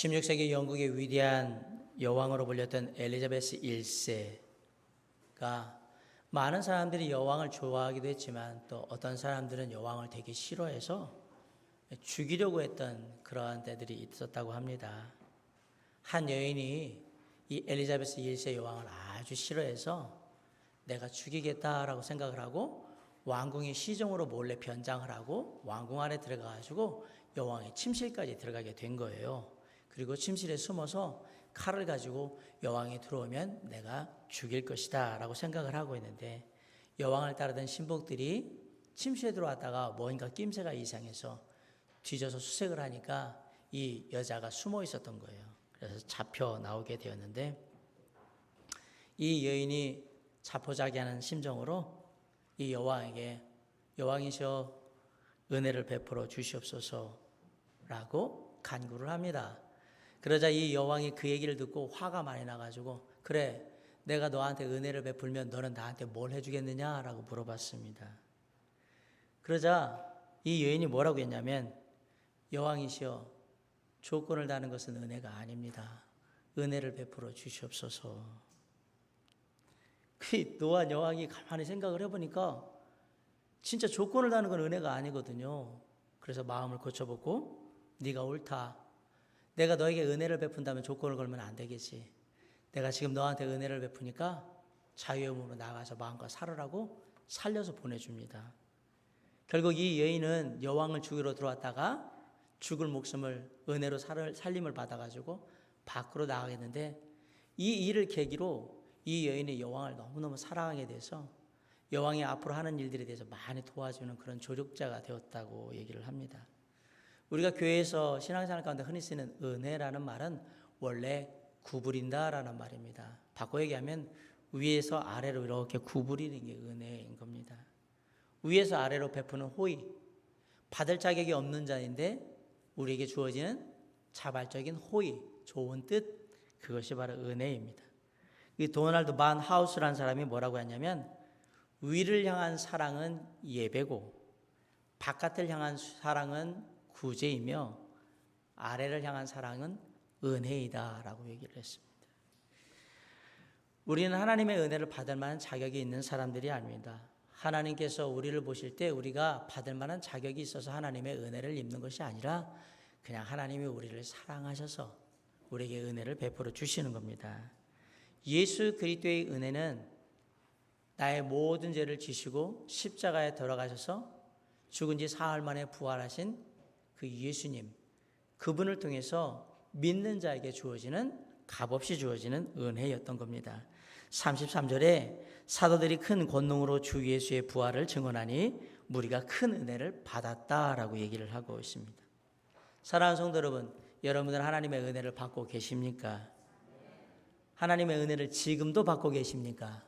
16세기 영국의 위대한 여왕으로 불렸던 엘리자베스 1세가 많은 사람들이 여왕을 좋아하기도 했지만 또 어떤 사람들은 여왕을 되게 싫어해서 죽이려고 했던 그러한 때들이 있었다고 합니다. 한 여인이 이 엘리자베스 1세 여왕을 아주 싫어해서 내가 죽이겠다라고 생각을 하고 왕궁의 시정으로 몰래 변장을 하고 왕궁 안에 들어가가지고 여왕의 침실까지 들어가게 된 거예요. 그리고 침실에 숨어서 칼을 가지고 여왕이 들어오면 내가 죽일 것이다 라고 생각을 하고 있는데, 여왕을 따르던 신복들이 침실에 들어왔다가 뭔가 낌새가 이상해서 뒤져서 수색을 하니까 이 여자가 숨어 있었던 거예요. 그래서 잡혀 나오게 되었는데, 이 여인이 자포자기하는 심정으로 이 여왕에게 여왕이시여 은혜를 베풀어 주시옵소서라고 간구를 합니다. 그러자 이 여왕이 그 얘기를 듣고 화가 많이 나가지고, 그래 내가 너한테 은혜를 베풀면 너는 나한테 뭘 해주겠느냐라고 물어봤습니다. 그러자 이 여인이 뭐라고 했냐면, 여왕이시여 조건을 다는 것은 은혜가 아닙니다. 은혜를 베풀어 주시옵소서. 그 노한 여왕이 가만히 생각을 해보니까 진짜 조건을 다는 건 은혜가 아니거든요. 그래서 마음을 고쳐보고, 네가 옳다. 내가 너에게 은혜를 베푼다면 조건을 걸면 안 되겠지. 내가 지금 너한테 은혜를 베푸니까 자유의 몸으로 나가서 마음껏 살으라고 살려서 보내줍니다. 결국 이 여인은 여왕을 죽이러 들어왔다가 죽을 목숨을 은혜로 살림을 받아가지고 밖으로 나가겠는데, 이 일을 계기로 이 여인이 여왕을 너무너무 사랑하게 돼서 여왕이 앞으로 하는 일들에 대해서 많이 도와주는 그런 조력자가 되었다고 얘기를 합니다. 우리가 교회에서 신앙생활 가운데 흔히 쓰는 은혜라는 말은 원래 구부린다라는 말입니다. 바꿔 얘기하면 위에서 아래로 이렇게 구부리는 게 은혜인 겁니다. 위에서 아래로 베푸는 호의, 받을 자격이 없는 자인데 우리에게 주어지는 자발적인 호의, 좋은 뜻, 그것이 바로 은혜입니다. 이 도널드 반 하우스라는 사람이 뭐라고 했냐면, 위를 향한 사랑은 예배고 바깥을 향한 사랑은 구제이며 아래를 향한 사랑은 은혜이다 라고 얘기를 했습니다. 우리는 하나님의 은혜를 받을 만한 자격이 있는 사람들이 아닙니다. 하나님께서 우리를 보실 때 우리가 받을 만한 자격이 있어서 하나님의 은혜를 입는 것이 아니라 그냥 하나님이 우리를 사랑하셔서 우리에게 은혜를 베풀어 주시는 겁니다. 예수 그리스도의 은혜는 나의 모든 죄를 지시고 십자가에 돌아가셔서 죽은 지 사흘 만에 부활하신 그 예수님, 그분을 통해서 믿는 자에게 주어지는, 값없이 주어지는 은혜였던 겁니다. 33절에 사도들이 큰 권능으로 주 예수의 부활을 증언하니 무리가 큰 은혜를 받았다라고 얘기를 하고 있습니다. 사랑하는 성도 여러분, 여러분들 하나님의 은혜를 받고 계십니까? 하나님의 은혜를 지금도 받고 계십니까?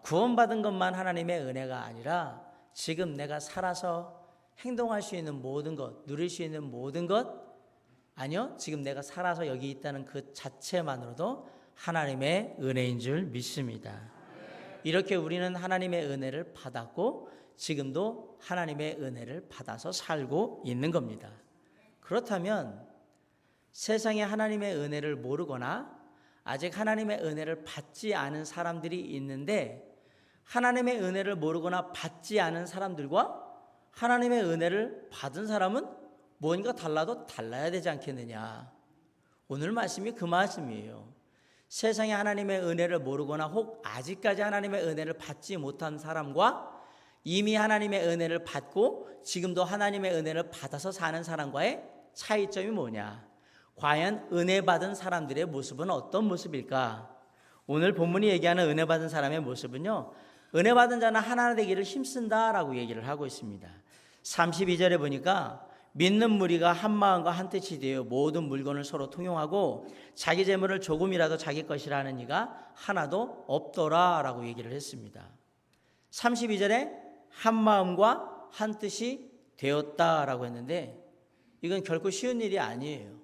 구원받은 것만 하나님의 은혜가 아니라 지금 내가 살아서 행동할 수 있는 모든 것, 누릴 수 있는 모든 것, 아니요, 지금 내가 살아서 여기 있다는 그 자체만으로도 하나님의 은혜인 줄 믿습니다. 이렇게 우리는 하나님의 은혜를 받았고 지금도 하나님의 은혜를 받아서 살고 있는 겁니다. 그렇다면 세상에 하나님의 은혜를 모르거나 아직 하나님의 은혜를 받지 않은 사람들이 있는데, 하나님의 은혜를 모르거나 받지 않은 사람들과 하나님의 은혜를 받은 사람은 뭔가 달라도 달라야 되지 않겠느냐. 오늘 말씀이 그 말씀이에요. 세상에 하나님의 은혜를 모르거나 혹 아직까지 하나님의 은혜를 받지 못한 사람과 이미 하나님의 은혜를 받고 지금도 하나님의 은혜를 받아서 사는 사람과의 차이점이 뭐냐. 과연 은혜 받은 사람들의 모습은 어떤 모습일까? 오늘 본문이 얘기하는 은혜 받은 사람의 모습은요, 은혜 받은 자는 하나 되기를 힘쓴다라고 얘기를 하고 있습니다. 32절에 보니까 믿는 무리가 한 마음과 한 뜻이 되어 모든 물건을 서로 통용하고 자기 재물을 조금이라도 자기 것이라 하는 이가 하나도 없더라라고 얘기를 했습니다. 32절에 한 마음과 한 뜻이 되었다라고 했는데, 이건 결코 쉬운 일이 아니에요.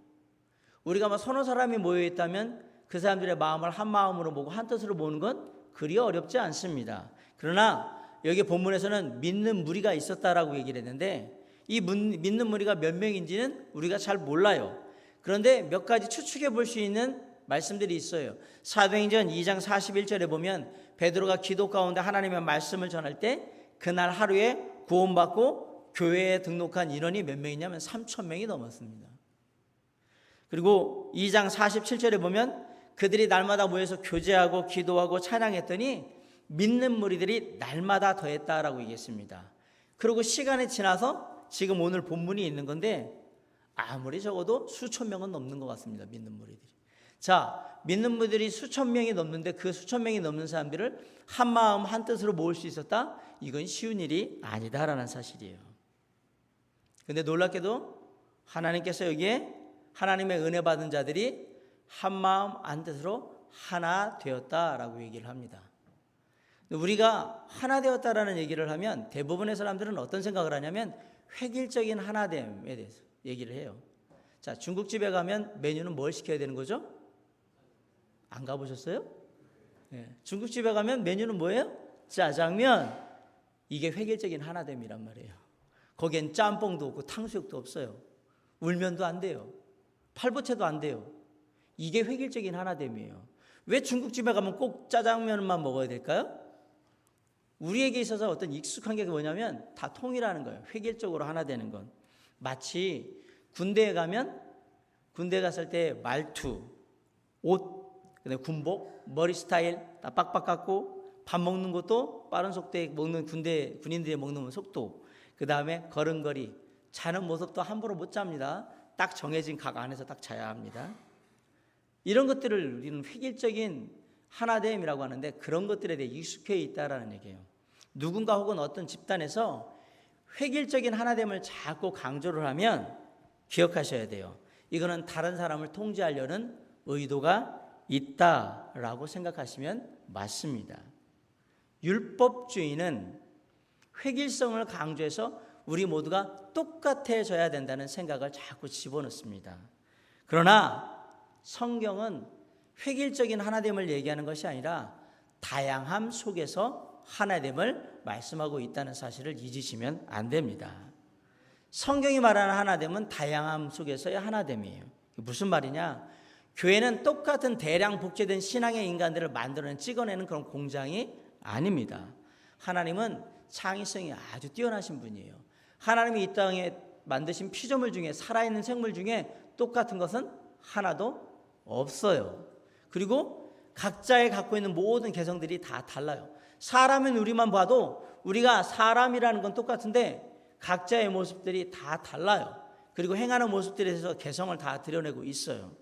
우리가 서너 사람이 모여 있다면 그 사람들의 마음을 한 마음으로 보고 한 뜻으로 보는 건 그리 어렵지 않습니다. 그러나 여기 본문에서는 믿는 무리가 있었다라고 얘기를 했는데, 이 믿는 무리가 몇 명인지는 우리가 잘 몰라요. 그런데 몇 가지 추측해 볼 수 있는 말씀들이 있어요. 사도행전 2장 41절에 보면 베드로가 기도 가운데 하나님의 말씀을 전할 때 그날 하루에 구원받고 교회에 등록한 인원이 몇 명이냐면 3,000명이 넘었습니다. 그리고 2장 47절에 보면 그들이 날마다 모여서 교제하고 기도하고 찬양했더니 믿는 무리들이 날마다 더했다라고 얘기했습니다. 그리고 시간이 지나서 지금 오늘 본문이 있는 건데 아무리 적어도 수천 명은 넘는 것 같습니다. 믿는 무리들이. 자, 믿는 무리들이 수천 명이 넘는데 그 수천 명이 넘는 사람들을 한 마음 한 뜻으로 모을 수 있었다? 이건 쉬운 일이 아니다라는 사실이에요. 근데 놀랍게도 하나님께서 여기에 하나님의 은혜 받은 자들이 한 마음 한 뜻으로 하나 되었다라고 얘기를 합니다. 우리가 하나 되었다라는 얘기를 하면 대부분의 사람들은 어떤 생각을 하냐면 획일적인 하나됨에 대해서 얘기를 해요. 자, 중국집에 가면 메뉴는 뭘 시켜야 되는 거죠? 안 가보셨어요? 네. 중국집에 가면 메뉴는 뭐예요? 짜장면. 이게 획일적인 하나됨이란 말이에요. 거기엔 짬뽕도 없고 탕수육도 없어요. 울면도 안 돼요. 팔보채도 안 돼요. 이게 획일적인 하나됨이에요. 왜 중국집에 가면 꼭 짜장면만 먹어야 될까요? 우리에게 있어서 어떤 익숙한 게 뭐냐면 다 통일하는 거예요. 획일적으로 하나 되는 건. 마치 군대에 가면 군대 갔을 때 말투, 옷, 군복, 머리 스타일 다 빡빡 깎고 밥 먹는 것도 빠른 속도에 먹는 군인들이 먹는 속도, 그 다음에 걸음걸이, 자는 모습도 함부로 못 잡니다. 딱 정해진 각 안에서 딱 자야 합니다. 이런 것들을 우리는 획일적인 하나됨이라고 하는데 그런 것들에 대해 익숙해 있다라는 얘기예요. 누군가 혹은 어떤 집단에서 획일적인 하나됨을 자꾸 강조를 하면 기억하셔야 돼요. 이거는 다른 사람을 통제하려는 의도가 있다라고 생각하시면 맞습니다. 율법주의는 획일성을 강조해서 우리 모두가 똑같아져야 된다는 생각을 자꾸 집어넣습니다. 그러나 성경은 획일적인 하나됨을 얘기하는 것이 아니라 다양함 속에서 하나됨을 말씀하고 있다는 사실을 잊으시면 안 됩니다. 성경이 말하는 하나됨은 다양함 속에서의 하나됨이에요. 무슨 말이냐? 교회는 똑같은 대량 복제된 신앙의 인간들을 만들어낸 찍어내는 그런 공장이 아닙니다. 하나님은 창의성이 아주 뛰어나신 분이에요. 하나님이 이 땅에 만드신 피조물 중에 살아있는 생물 중에 똑같은 것은 하나도 없어요. 그리고 각자의 갖고 있는 모든 개성들이 다 달라요. 사람은 우리만 봐도 우리가 사람이라는 건 똑같은데 각자의 모습들이 다 달라요. 그리고 행하는 모습들에서 개성을 다 드러내고 있어요.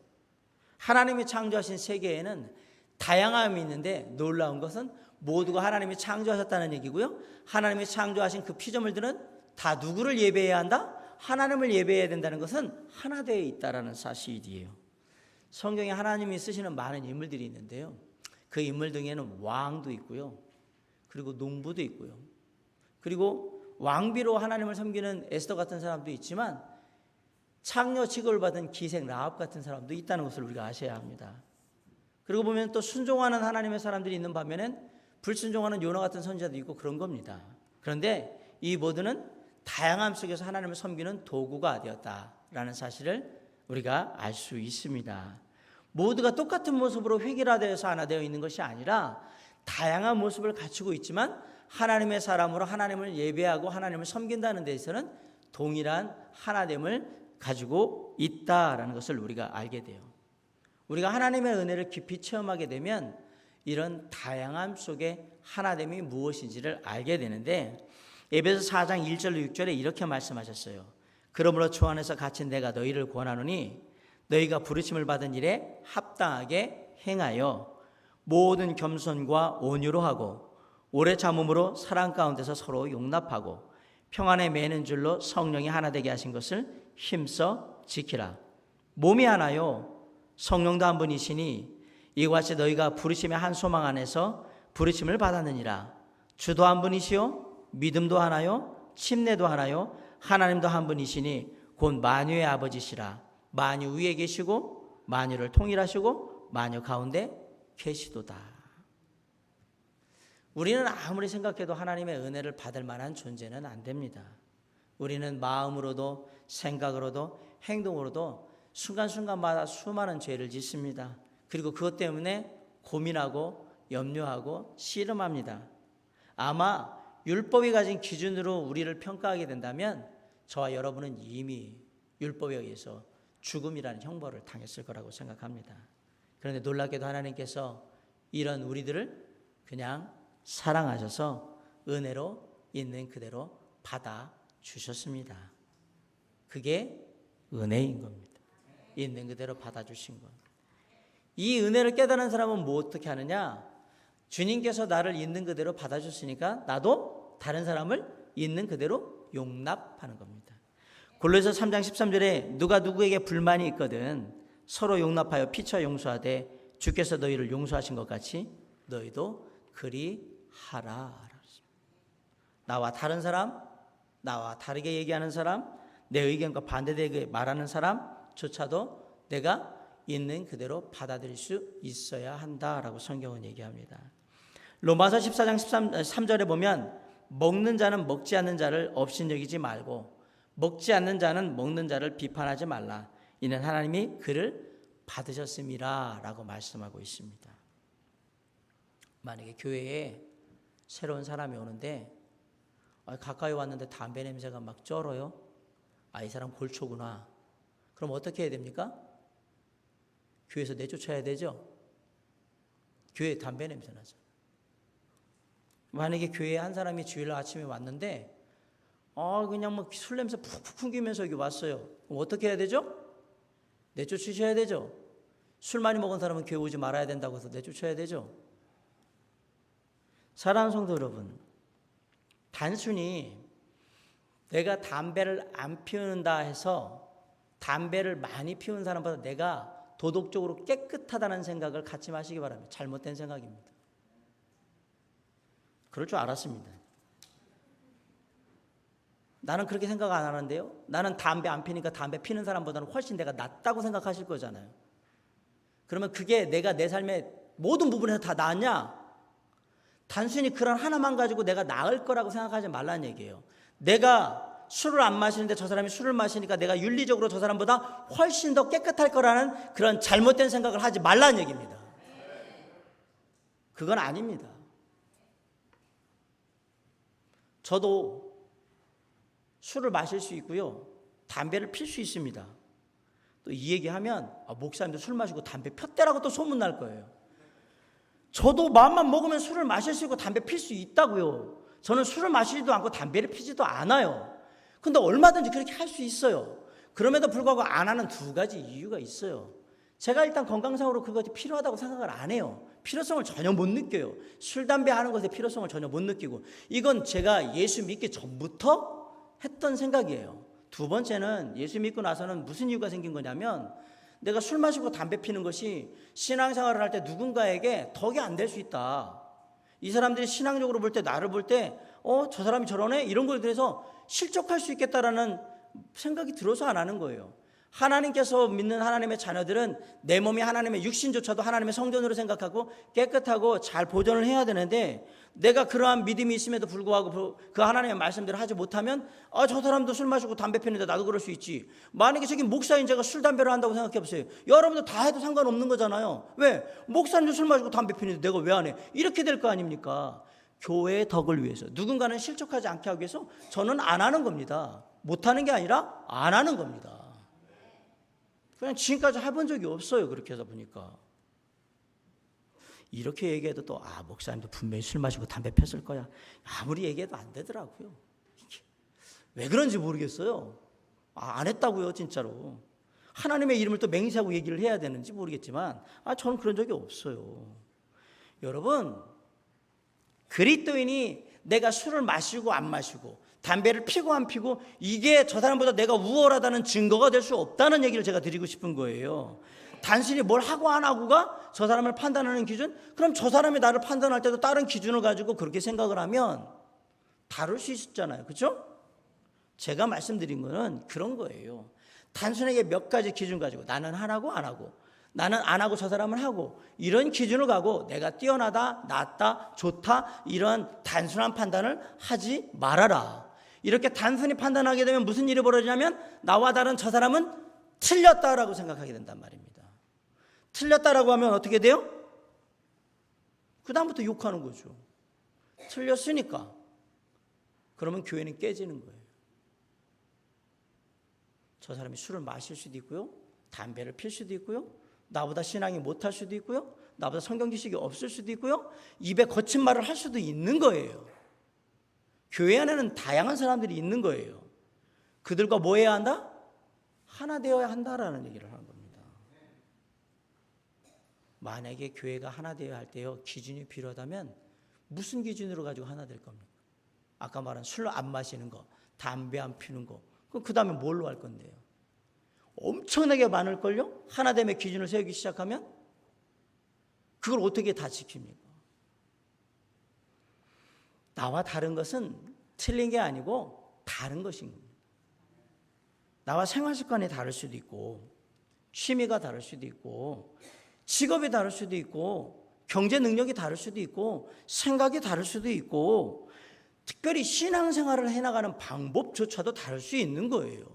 하나님이 창조하신 세계에는 다양함이 있는데 놀라운 것은 모두가 하나님이 창조하셨다는 얘기고요. 하나님이 창조하신 그 피조물들은 다 누구를 예배해야 한다? 하나님을 예배해야 된다는 것은 하나 되어 있다는 사실이에요. 성경에 하나님이 쓰시는 많은 인물들이 있는데요. 그 인물 중에는 왕도 있고요. 그리고 농부도 있고요. 그리고 왕비로 하나님을 섬기는 에스더 같은 사람도 있지만 창녀 취급을 받은 기생 라합 같은 사람도 있다는 것을 우리가 아셔야 합니다. 그리고 보면 또 순종하는 하나님의 사람들이 있는 반면엔 불순종하는 요나 같은 선지자도 있고 그런 겁니다. 그런데 이 모두는 다양함 속에서 하나님을 섬기는 도구가 되었다라는 사실을 우리가 알 수 있습니다. 모두가 똑같은 모습으로 획일화되어서 하나 되어 있는 것이 아니라 다양한 모습을 갖추고 있지만 하나님의 사람으로 하나님을 예배하고 하나님을 섬긴다는 데에서는 동일한 하나됨을 가지고 있다라는 것을 우리가 알게 돼요. 우리가 하나님의 은혜를 깊이 체험하게 되면 이런 다양함 속에 하나됨이 무엇인지를 알게 되는데 에베소 4장 1절로 6절에 이렇게 말씀하셨어요. 그러므로 주 안에서 갇힌 내가 너희를 권하노니 너희가 부르심을 받은 일에 합당하게 행하여 모든 겸손과 온유로 하고 오래 참음으로 사랑 가운데서 서로 용납하고 평안에 매는 줄로 성령이 하나 되게 하신 것을 힘써 지키라. 몸이 하나요 성령도 한 분이시니 이와 같이 너희가 부르심의 한 소망 안에서 부르심을 받았느니라. 주도 한 분이시요 믿음도 하나요 침례도 하나요 하나님도 한 분이시니 곧 만유의 아버지시라. 만유 위에 계시고 만유를 통일하시고 만유 가운데 계시도다. 우리는 아무리 생각해도 하나님의 은혜를 받을 만한 존재는 안 됩니다. 우리는 마음으로도 생각으로도 행동으로도 순간순간마다 수많은 죄를 짓습니다. 그리고 그것 때문에 고민하고 염려하고 씨름합니다. 아마 율법이 가진 기준으로 우리를 평가하게 된다면 저와 여러분은 이미 율법에 의해서 죽음이라는 형벌을 당했을 거라고 생각합니다. 그런데 놀랍게도 하나님께서 이런 우리들을 그냥 사랑하셔서 은혜로 있는 그대로 받아주셨습니다. 그게 은혜인 겁니다. 있는 그대로 받아주신 것. 이 은혜를 깨달은 사람은 뭐 어떻게 하느냐? 주님께서 나를 있는 그대로 받아줬으니까 나도 다른 사람을 있는 그대로 용납하는 겁니다. 골로새서 3장 13절에 누가 누구에게 불만이 있거든 서로 용납하여 피차 용서하되 주께서 너희를 용서하신 것 같이 너희도 그리하라. 나와 다른 사람, 나와 다르게 얘기하는 사람, 내 의견과 반대되게 말하는 사람조차도 내가 있는 그대로 받아들일 수 있어야 한다라고 성경은 얘기합니다. 로마서 14장 13절에 보면 먹는 자는 먹지 않는 자를 업신여기지 말고 먹지 않는 자는 먹는 자를 비판하지 말라. 이는 하나님이 그를 받으셨음이라 라고 말씀하고 있습니다. 만약에 교회에 새로운 사람이 오는데 가까이 왔는데 담배 냄새가 막 쩔어요. 이 사람 골초구나. 그럼 어떻게 해야 됩니까? 교회에서 내쫓아야 되죠. 교회에 담배 냄새 나죠. 만약에 교회에 한 사람이 주일 아침에 왔는데 그냥 막 술 냄새 푹푹 풍기면서 여기 왔어요. 그럼 어떻게 해야 되죠? 내쫓으셔야 되죠. 술 많이 먹은 사람은 교회 오지 말아야 된다고 해서 내쫓아야 되죠. 사랑하는 성도 여러분, 단순히 내가 담배를 안 피우는다 해서 담배를 많이 피우는 사람보다 내가 도덕적으로 깨끗하다는 생각을 갖지 마시기 바랍니다. 잘못된 생각입니다. 그럴 줄 알았습니다. 나는 그렇게 생각 안 하는데요. 나는 담배 안 피니까 담배 피는 사람보다는 훨씬 내가 낫다고 생각하실 거잖아요. 그러면 그게 내가 내 삶의 모든 부분에서 다 나았냐? 단순히 그런 하나만 가지고 내가 나을 거라고 생각하지 말라는 얘기예요. 내가 술을 안 마시는데 저 사람이 술을 마시니까 내가 윤리적으로 저 사람보다 훨씬 더 깨끗할 거라는 그런 잘못된 생각을 하지 말라는 얘기입니다. 그건 아닙니다. 저도 술을 마실 수 있고요. 담배를 필 수 있습니다. 또 이 얘기하면 목사님도 술 마시고 담배 폈대라고 또 소문날 거예요. 저도 마음만 먹으면 술을 마실 수 있고 담배 필 수 있다고요. 저는 술을 마시지도 않고 담배를 피지도 않아요. 근데 얼마든지 그렇게 할 수 있어요. 그럼에도 불구하고 안 하는 두 가지 이유가 있어요. 제가 일단 건강상으로 그것이 필요하다고 생각을 안 해요. 필요성을 전혀 못 느껴요. 술, 담배 하는 것에 필요성을 전혀 못 느끼고, 이건 제가 예수 믿기 전부터 했던 생각이에요. 두 번째는 예수 믿고 나서는 무슨 이유가 생긴 거냐면, 내가 술 마시고 담배 피는 것이 신앙생활을 할 때 누군가에게 덕이 안 될 수 있다. 이 사람들이 신앙적으로 볼 때, 나를 볼 때 저 사람이 저러네? 이런 걸 대해서 실족할 수 있겠다라는 생각이 들어서 안 하는 거예요. 하나님께서 믿는 하나님의 자녀들은 내 몸이 하나님의 육신조차도 하나님의 성전으로 생각하고 깨끗하고 잘 보존을 해야 되는데, 내가 그러한 믿음이 있음에도 불구하고 그 하나님의 말씀대로 하지 못하면 저 사람도 술 마시고 담배 피는데 나도 그럴 수 있지. 만약에 저기 목사인 제가 술, 담배를 한다고 생각해 보세요. 여러분들 다 해도 상관없는 거잖아요. 왜? 목사님도 술 마시고 담배 피는데 내가 왜 안 해? 이렇게 될 거 아닙니까? 교회의 덕을 위해서, 누군가는 실족하지 않게 하기 위해서 저는 안 하는 겁니다. 못하는 게 아니라 안 하는 겁니다. 그냥 지금까지 해본 적이 없어요. 그렇게 해서 보니까. 이렇게 얘기해도 또 목사님도 분명히 술 마시고 담배 폈을 거야. 아무리 얘기해도 안 되더라고요. 왜 그런지 모르겠어요. 안 했다고요, 진짜로. 하나님의 이름을 또 맹세하고 얘기를 해야 되는지 모르겠지만 저는 그런 적이 없어요. 여러분, 그리스도인이 내가 술을 마시고 안 마시고 담배를 피고 안 피고 이게 저 사람보다 내가 우월하다는 증거가 될 수 없다는 얘기를 제가 드리고 싶은 거예요. 단순히 뭘 하고 안 하고가 저 사람을 판단하는 기준? 그럼 저 사람이 나를 판단할 때도 다른 기준을 가지고 그렇게 생각을 하면 다를 수 있잖아요. 그렇죠? 제가 말씀드린 거는 그런 거예요. 단순하게 몇 가지 기준 가지고 나는 하라고 안 하고, 나는 안 하고 저 사람은 하고, 이런 기준을 가고 내가 뛰어나다, 낫다, 좋다, 이런 단순한 판단을 하지 말아라. 이렇게 단순히 판단하게 되면 무슨 일이 벌어지냐면 나와 다른 저 사람은 틀렸다라고 생각하게 된단 말입니다. 틀렸다라고 하면 어떻게 돼요? 그 다음부터 욕하는 거죠. 틀렸으니까. 그러면 교회는 깨지는 거예요. 저 사람이 술을 마실 수도 있고요, 담배를 필 수도 있고요, 나보다 신앙이 못할 수도 있고요, 나보다 성경 지식이 없을 수도 있고요, 입에 거친 말을 할 수도 있는 거예요. 교회 안에는 다양한 사람들이 있는 거예요. 그들과 뭐 해야 한다? 하나 되어야 한다라는 얘기를 하는 겁니다. 만약에 교회가 하나 되어야 할 때요, 기준이 필요하다면 무슨 기준으로 가지고 하나 될 겁니까? 아까 말한 술 안 마시는 거, 담배 안 피는 거, 그럼 그 다음에 뭘로 할 건데요? 엄청나게 많을걸요? 하나 되면 기준을 세우기 시작하면 그걸 어떻게 다 지킵니까? 나와 다른 것은 틀린 게 아니고 다른 것인 겁니다. 나와 생활 습관이 다를 수도 있고, 취미가 다를 수도 있고, 직업이 다를 수도 있고, 경제 능력이 다를 수도 있고, 생각이 다를 수도 있고, 특별히 신앙생활을 해나가는 방법조차도 다를 수 있는 거예요.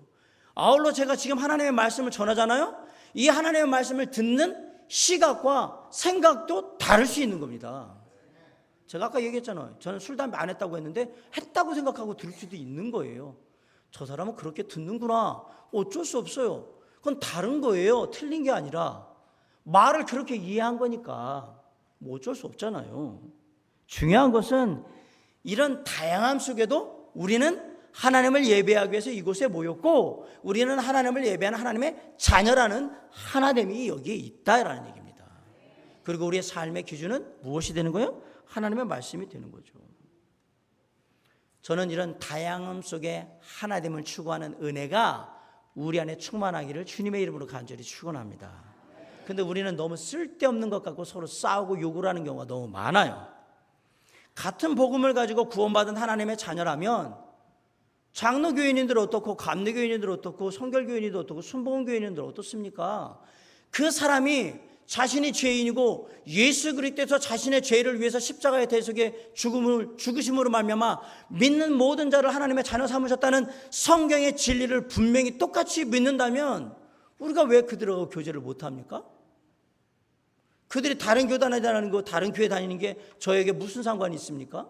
아울러 제가 지금 하나님의 말씀을 전하잖아요. 이 하나님의 말씀을 듣는 시각과 생각도 다를 수 있는 겁니다. 제가 아까 얘기했잖아요. 저는 술, 담배 안 했다고 했는데 했다고 생각하고 들을 수도 있는 거예요. 저 사람은 그렇게 듣는구나. 어쩔 수 없어요. 그건 다른 거예요. 틀린 게 아니라. 말을 그렇게 이해한 거니까 뭐 어쩔 수 없잖아요. 중요한 것은 이런 다양함 속에도 우리는 하나님을 예배하기 위해서 이곳에 모였고, 우리는 하나님을 예배하는 하나님의 자녀라는 하나됨이 여기에 있다라는 얘기입니다. 그리고 우리의 삶의 기준은 무엇이 되는 거예요? 하나님의 말씀이 되는 거죠. 저는 이런 다양함 속에 하나됨을 추구하는 은혜가 우리 안에 충만하기를 주님의 이름으로 간절히 축원합니다. 근데 우리는 너무 쓸데없는 것 갖고 서로 싸우고 욕을 하는 경우가 너무 많아요. 같은 복음을 가지고 구원받은 하나님의 자녀라면 장로교인인들 어떻고, 감리교인인들 어떻고, 성결교인인들 어떻고, 순복음교인인들 어떻습니까? 그 사람이 자신이 죄인이고 예수 그리스도에서 자신의 죄를 위해서 십자가의 대속에 죽으심으로 말미암아 믿는 모든 자를 하나님의 자녀 삼으셨다는 성경의 진리를 분명히 똑같이 믿는다면 우리가 왜 그들하고 교제를 못합니까? 그들이 다른 교단에 다니는 거, 다른 교회 다니는 게 저에게 무슨 상관이 있습니까?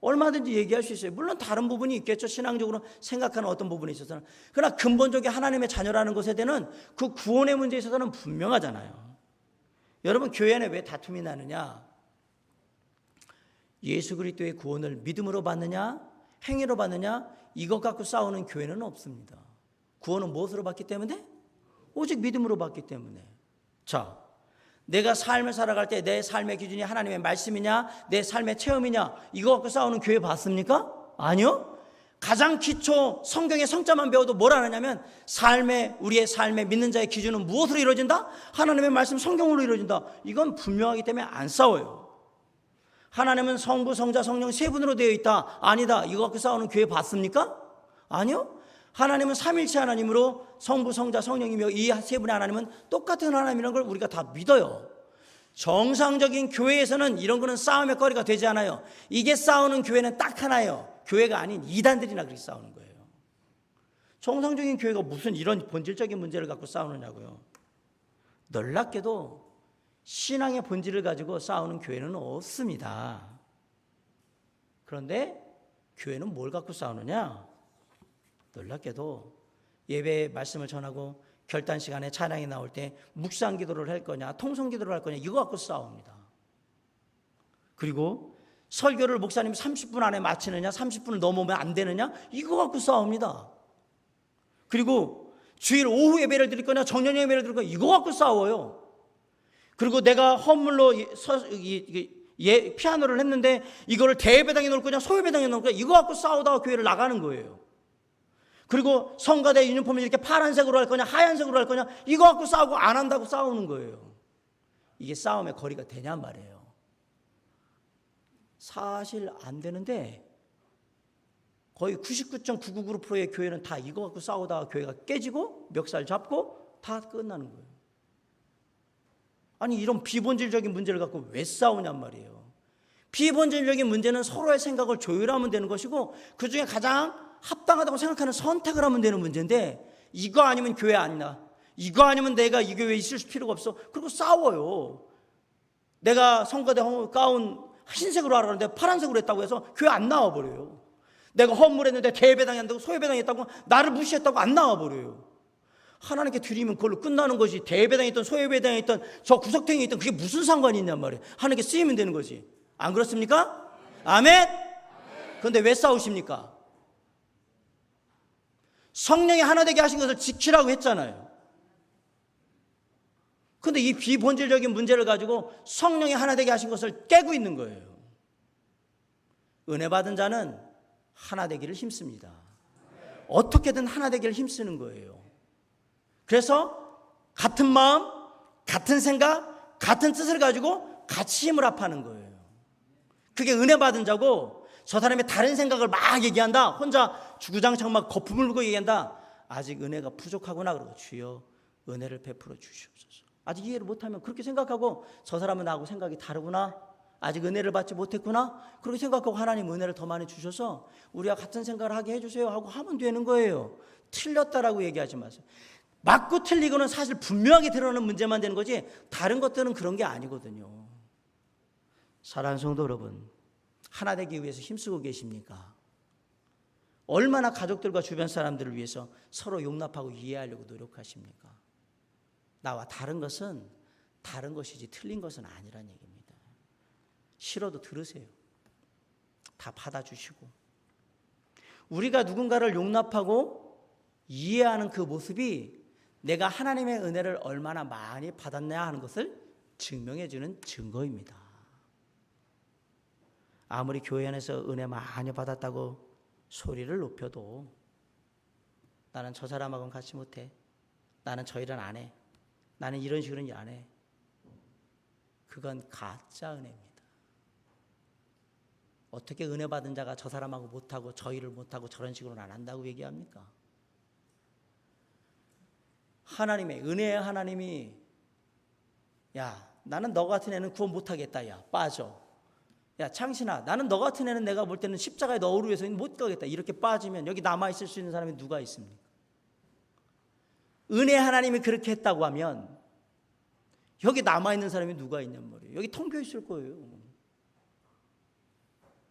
얼마든지 얘기할 수 있어요. 물론 다른 부분이 있겠죠. 신앙적으로 생각하는 어떤 부분에 있어서는. 그러나 근본적인 하나님의 자녀라는 것에 대한 그 구원의 문제에 있어서는 분명하잖아요. 여러분, 교회 안에 왜 다툼이 나느냐? 예수 그리스도의 구원을 믿음으로 받느냐, 행위로 받느냐, 이것 갖고 싸우는 교회는 없습니다. 구원은 무엇으로 받기 때문에? 오직 믿음으로 받기 때문에. 자, 내가 삶을 살아갈 때 내 삶의 기준이 하나님의 말씀이냐, 내 삶의 체험이냐, 이거 갖고 싸우는 교회 봤습니까? 아니요. 가장 기초 성경의 성자만 배워도 뭘 하느냐면 우리의 삶의 믿는 자의 기준은 무엇으로 이루어진다? 하나님의 말씀 성경으로 이루어진다. 이건 분명하기 때문에 안 싸워요. 하나님은 성부, 성자, 성령 세 분으로 되어 있다. 아니다. 이거 갖고 싸우는 교회 봤습니까? 아니요. 하나님은 삼일체 하나님으로 성부, 성자, 성령이며 이 세 분의 하나님은 똑같은 하나님이라는 걸 우리가 다 믿어요. 정상적인 교회에서는 이런 거는 싸움의 거리가 되지 않아요. 이게 싸우는 교회는 딱 하나예요. 교회가 아닌 이단들이나 그렇게 싸우는 거예요. 정상적인 교회가 무슨 이런 본질적인 문제를 갖고 싸우느냐고요. 놀랍게도 신앙의 본질을 가지고 싸우는 교회는 없습니다. 그런데 교회는 뭘 갖고 싸우느냐? 놀랍게도 예배의 말씀을 전하고 결단 시간에 찬양이 나올 때 묵상 기도를 할 거냐, 통성 기도를 할 거냐, 이거 갖고 싸웁니다. 그리고 설교를 목사님이 30분 안에 마치느냐, 30분을 넘으면 안 되느냐, 이거 갖고 싸웁니다. 그리고 주일 오후 예배를 드릴 거냐, 정년 예배를 드릴 거냐, 이거 갖고 싸워요. 그리고 내가 헌물로 피아노를 했는데 이거를 대예배당에 놓을 거냐, 소예배당에 놓을 거냐, 이거 갖고 싸우다가 교회를 나가는 거예요. 그리고 성가대 유니폼을 이렇게 파란색으로 할 거냐, 하얀색으로 할 거냐, 이거 갖고 싸우고 안 한다고 싸우는 거예요. 이게 싸움의 거리가 되냔 말이에요. 사실 안 되는데 거의 99.999%의 교회는 다 이거 갖고 싸우다가 교회가 깨지고 멱살 잡고 다 끝나는 거예요. 아니, 이런 비본질적인 문제를 갖고 왜 싸우냔 말이에요. 비본질적인 문제는 서로의 생각을 조율하면 되는 것이고 그 중에 가장 합당하다고 생각하는 선택을 하면 되는 문제인데 이거 아니면 교회 아니다. 이거 아니면 내가 이 교회에 있을 필요가 없어. 그리고 싸워요. 내가 성가대 가운 흰색으로 하라고 하는데 파란색으로 했다고 해서 교회 안 나와버려요. 내가 헌물했는데 대배당이 한다고 소외배당이 했다고 나를 무시했다고 안 나와버려요. 하나님께 드리면 그걸로 끝나는 것이 대배당이 있던 소외배당이 있던 저 구석탱이 있던 그게 무슨 상관이 있냔 말이에요. 하나님께 쓰이면 되는 거지. 안 그렇습니까? 아멘? 그런데 왜 싸우십니까? 성령이 하나 되게 하신 것을 지키라고 했잖아요. 그런데 이 비본질적인 문제를 가지고 성령이 하나 되게 하신 것을 깨고 있는 거예요. 은혜 받은 자는 하나 되기를 힘씁니다. 어떻게든 하나 되기를 힘쓰는 거예요. 그래서 같은 마음, 같은 생각, 같은 뜻을 가지고 같이 힘을 합하는 거예요. 그게 은혜 받은 자고, 저 사람이 다른 생각을 막 얘기한다, 혼자 주구장창 막 거품을 불고 얘기한다, 아직 은혜가 부족하구나. 그러고 주여 은혜를 베풀어 주시옵소서. 아직 이해를 못하면 그렇게 생각하고, 저 사람은 나하고 생각이 다르구나, 아직 은혜를 받지 못했구나, 그렇게 생각하고 하나님 은혜를 더 많이 주셔서 우리가 같은 생각을 하게 해주세요 하고 하면 되는 거예요. 틀렸다라고 얘기하지 마세요. 맞고 틀리고는 사실 분명하게 드러나는 문제만 되는 거지, 다른 것들은 그런 게 아니거든요. 사랑하는 성도 여러분, 하나 되기 위해서 힘쓰고 계십니까? 얼마나 가족들과 주변 사람들을 위해서 서로 용납하고 이해하려고 노력하십니까? 나와 다른 것은 다른 것이지 틀린 것은 아니란 얘기입니다. 싫어도 들으세요. 다 받아주시고, 우리가 누군가를 용납하고 이해하는 그 모습이 내가 하나님의 은혜를 얼마나 많이 받았냐 하는 것을 증명해주는 증거입니다. 아무리 교회 안에서 은혜 많이 받았다고 소리를 높여도 나는 저 사람하고는 같이 못해, 나는 저 일은 안 해, 나는 이런 식으로는 안 해, 그건 가짜 은혜입니다. 어떻게 은혜 받은 자가 저 사람하고 못하고 저 일을 못하고 저런 식으로는 안 한다고 얘기합니까? 하나님의 은혜의 하나님이, 야 나는 너 같은 애는 구원 못하겠다, 야 빠져, 야 창신아 나는 너 같은 애는 내가 볼 때는 십자가에 너를 위해서는 못 가겠다, 이렇게 빠지면 여기 남아있을 수 있는 사람이 누가 있습니까? 은혜 하나님이 그렇게 했다고 하면 여기 남아있는 사람이 누가 있냔 말이에요. 여기 텅 비어 있을 거예요.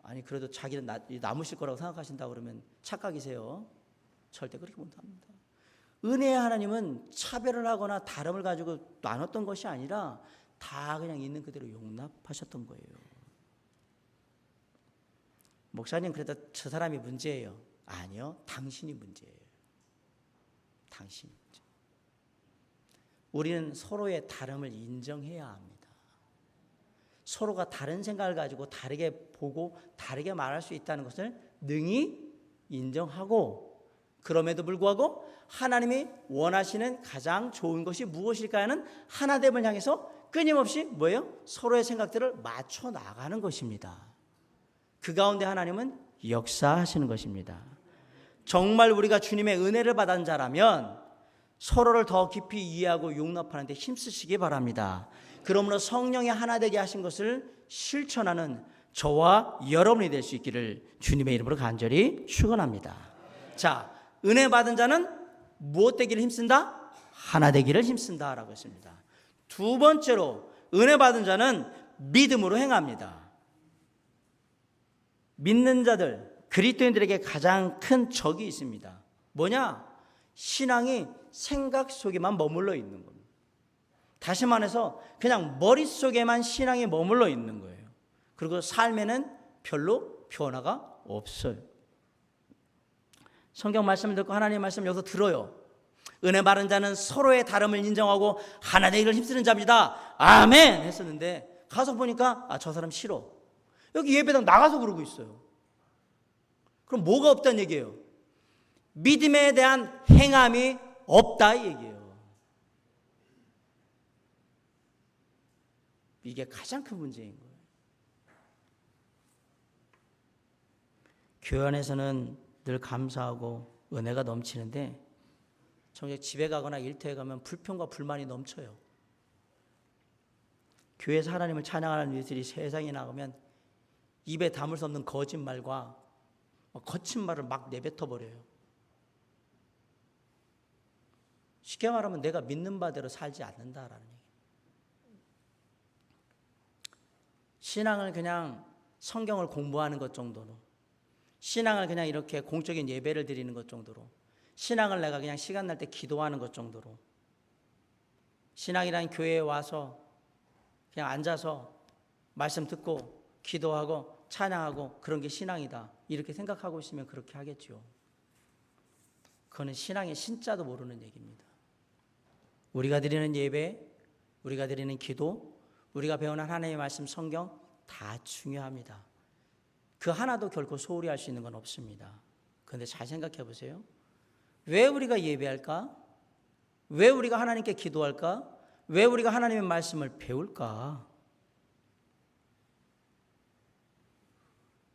아니 그래도 자기는 남으실 거라고 생각하신다 그러면 착각이세요. 절대 그렇게 못합니다. 은혜의 하나님은 차별을 하거나 다름을 가지고 나눴던 것이 아니라 다 그냥 있는 그대로 용납하셨던 거예요. 목사님 그래도 저 사람이 문제예요. 아니요, 당신이 문제예요. 당신이 문제. 우리는 서로의 다름을 인정해야 합니다. 서로가 다른 생각을 가지고 다르게 보고 다르게 말할 수 있다는 것을 능히 인정하고, 그럼에도 불구하고 하나님이 원하시는 가장 좋은 것이 무엇일까 하는 하나됨을 향해서 끊임없이 뭐예요? 서로의 생각들을 맞춰 나가는 것입니다. 그 가운데 하나님은 역사하시는 것입니다. 정말 우리가 주님의 은혜를 받은 자라면 서로를 더 깊이 이해하고 용납하는 데 힘쓰시기 바랍니다. 그러므로 성령의 하나 되게 하신 것을 실천하는 저와 여러분이 될 수 있기를 주님의 이름으로 간절히 축원합니다. 자, 은혜 받은 자는 무엇 되기를 힘쓴다? 하나 되기를 힘쓴다라고 했습니다. 두 번째로 은혜 받은 자는 믿음으로 행합니다. 믿는 자들, 그리스도인들에게 가장 큰 적이 있습니다. 뭐냐? 신앙이 생각 속에만 머물러 있는 겁니다. 다시 말해서 그냥 머릿속에만 신앙이 머물러 있는 거예요. 그리고 삶에는 별로 변화가 없어요. 성경 말씀을 듣고 하나님의 말씀을 여기서 들어요. 은혜 받은 자는 서로의 다름을 인정하고 하나 되기를 힘쓰는 자입니다. 아멘 했었는데 가서 보니까 저 사람 싫어. 여기 예배당 나가서 그러고 있어요. 그럼 뭐가 없다는 얘기예요? 믿음에 대한 행함이 없다 이 얘기예요. 이게 가장 큰 문제인 거예요. 교회 안에서는 늘 감사하고 은혜가 넘치는데 정작 집에 가거나 일터에 가면 불평과 불만이 넘쳐요. 교회에서 하나님을 찬양하는 일들이 세상에 나가면 입에 담을 수 없는 거짓말과 거친 말을 막 내뱉어 버려요. 쉽게 말하면 내가 믿는 바대로 살지 않는다라는 얘기예요. 신앙을 그냥 성경을 공부하는 것 정도로, 신앙을 그냥 이렇게 공적인 예배를 드리는 것 정도로, 신앙을 내가 그냥 시간 날 때 기도하는 것 정도로, 신앙이란 교회에 와서 그냥 앉아서 말씀 듣고 기도하고 찬양하고 그런 게 신앙이다, 이렇게 생각하고 있으면 그렇게 하겠죠. 그거는 신앙의 신자도 모르는 얘기입니다. 우리가 드리는 예배, 우리가 드리는 기도, 우리가 배우는 하나님의 말씀, 성경 다 중요합니다. 그 하나도 결코 소홀히 할 수 있는 건 없습니다. 그런데 잘 생각해 보세요. 왜 우리가 예배할까? 왜 우리가 하나님께 기도할까? 왜 우리가 하나님의 말씀을 배울까?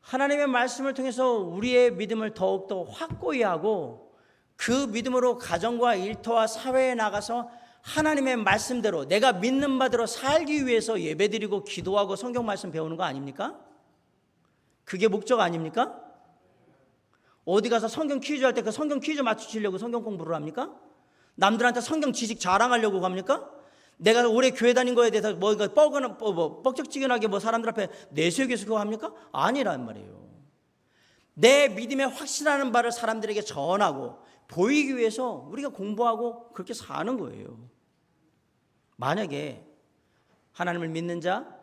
하나님의 말씀을 통해서 우리의 믿음을 더욱더 확고히 하고 그 믿음으로 가정과 일터와 사회에 나가서 하나님의 말씀대로 내가 믿는 바대로 살기 위해서 예배드리고 기도하고 성경 말씀 배우는 거 아닙니까? 그게 목적 아닙니까? 어디 가서 성경 퀴즈 할 때 그 성경 퀴즈 맞추시려고 성경 공부를 합니까? 남들한테 성경 지식 자랑하려고 합니까? 내가 오래 교회 다닌 거에 대해서 뻑적지근하게 사람들 앞에 내세우기 위해서 합니까? 아니란 말이에요. 내 믿음에 확신하는 바를 사람들에게 전하고 보이기 위해서 우리가 공부하고 그렇게 사는 거예요. 만약에 하나님을 믿는 자,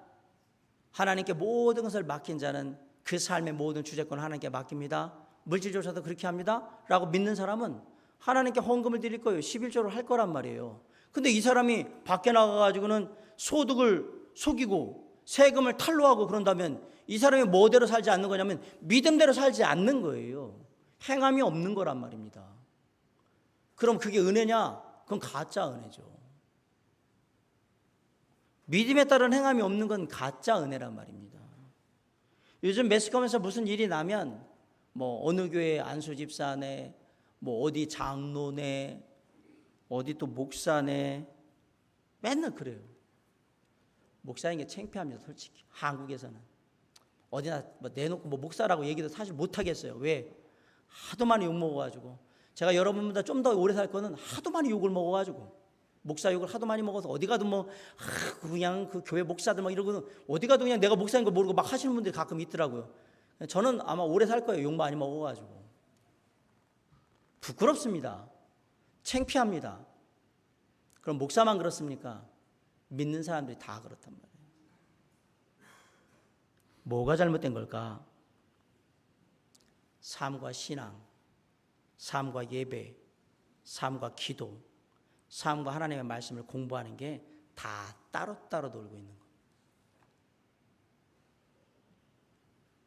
하나님께 모든 것을 맡긴 자는 그 삶의 모든 주재권을 하나님께 맡깁니다. 물질조차도 그렇게 합니다 라고 믿는 사람은 하나님께 헌금을 드릴 거예요. 11조를 할 거란 말이에요. 근데 이 사람이 밖에 나가가지고는 소득을 속이고 세금을 탈루하고 그런다면 이 사람이 뭐대로 살지 않는 거냐면 믿음대로 살지 않는 거예요. 행함이 없는 거란 말입니다. 그럼 그게 은혜냐? 그건 가짜 은혜죠. 믿음에 따른 행함이 없는 건 가짜 은혜란 말입니다. 요즘 매스컴에서 무슨 일이 나면 어느 교회 안수 집사네, 어디 장로네, 어디 또 목사네, 맨날 그래요. 목사인 게 창피합니다. 솔직히 한국에서는 어디나 내놓고 목사라고 얘기도 사실 못하겠어요. 왜? 하도 많이 욕먹어가지고. 제가 여러분보다 좀 더 오래 살 거는 하도 많이 욕을 먹어가지고, 목사 욕을 하도 많이 먹어서 어디 가도 그냥 그 교회 목사들 이러고 어디 가도 그냥 내가 목사인 거 모르고 막 하시는 분들이 가끔 있더라고요. 저는 아마 오래 살 거예요. 욕 많이 먹어가지고. 부끄럽습니다. 창피합니다. 그럼 목사만 그렇습니까? 믿는 사람들이 다 그렇단 말이에요. 뭐가 잘못된 걸까? 삶과 신앙, 삶과 예배, 삶과 기도, 삶과 하나님의 말씀을 공부하는 게 다 따로따로 놀고 있는 것.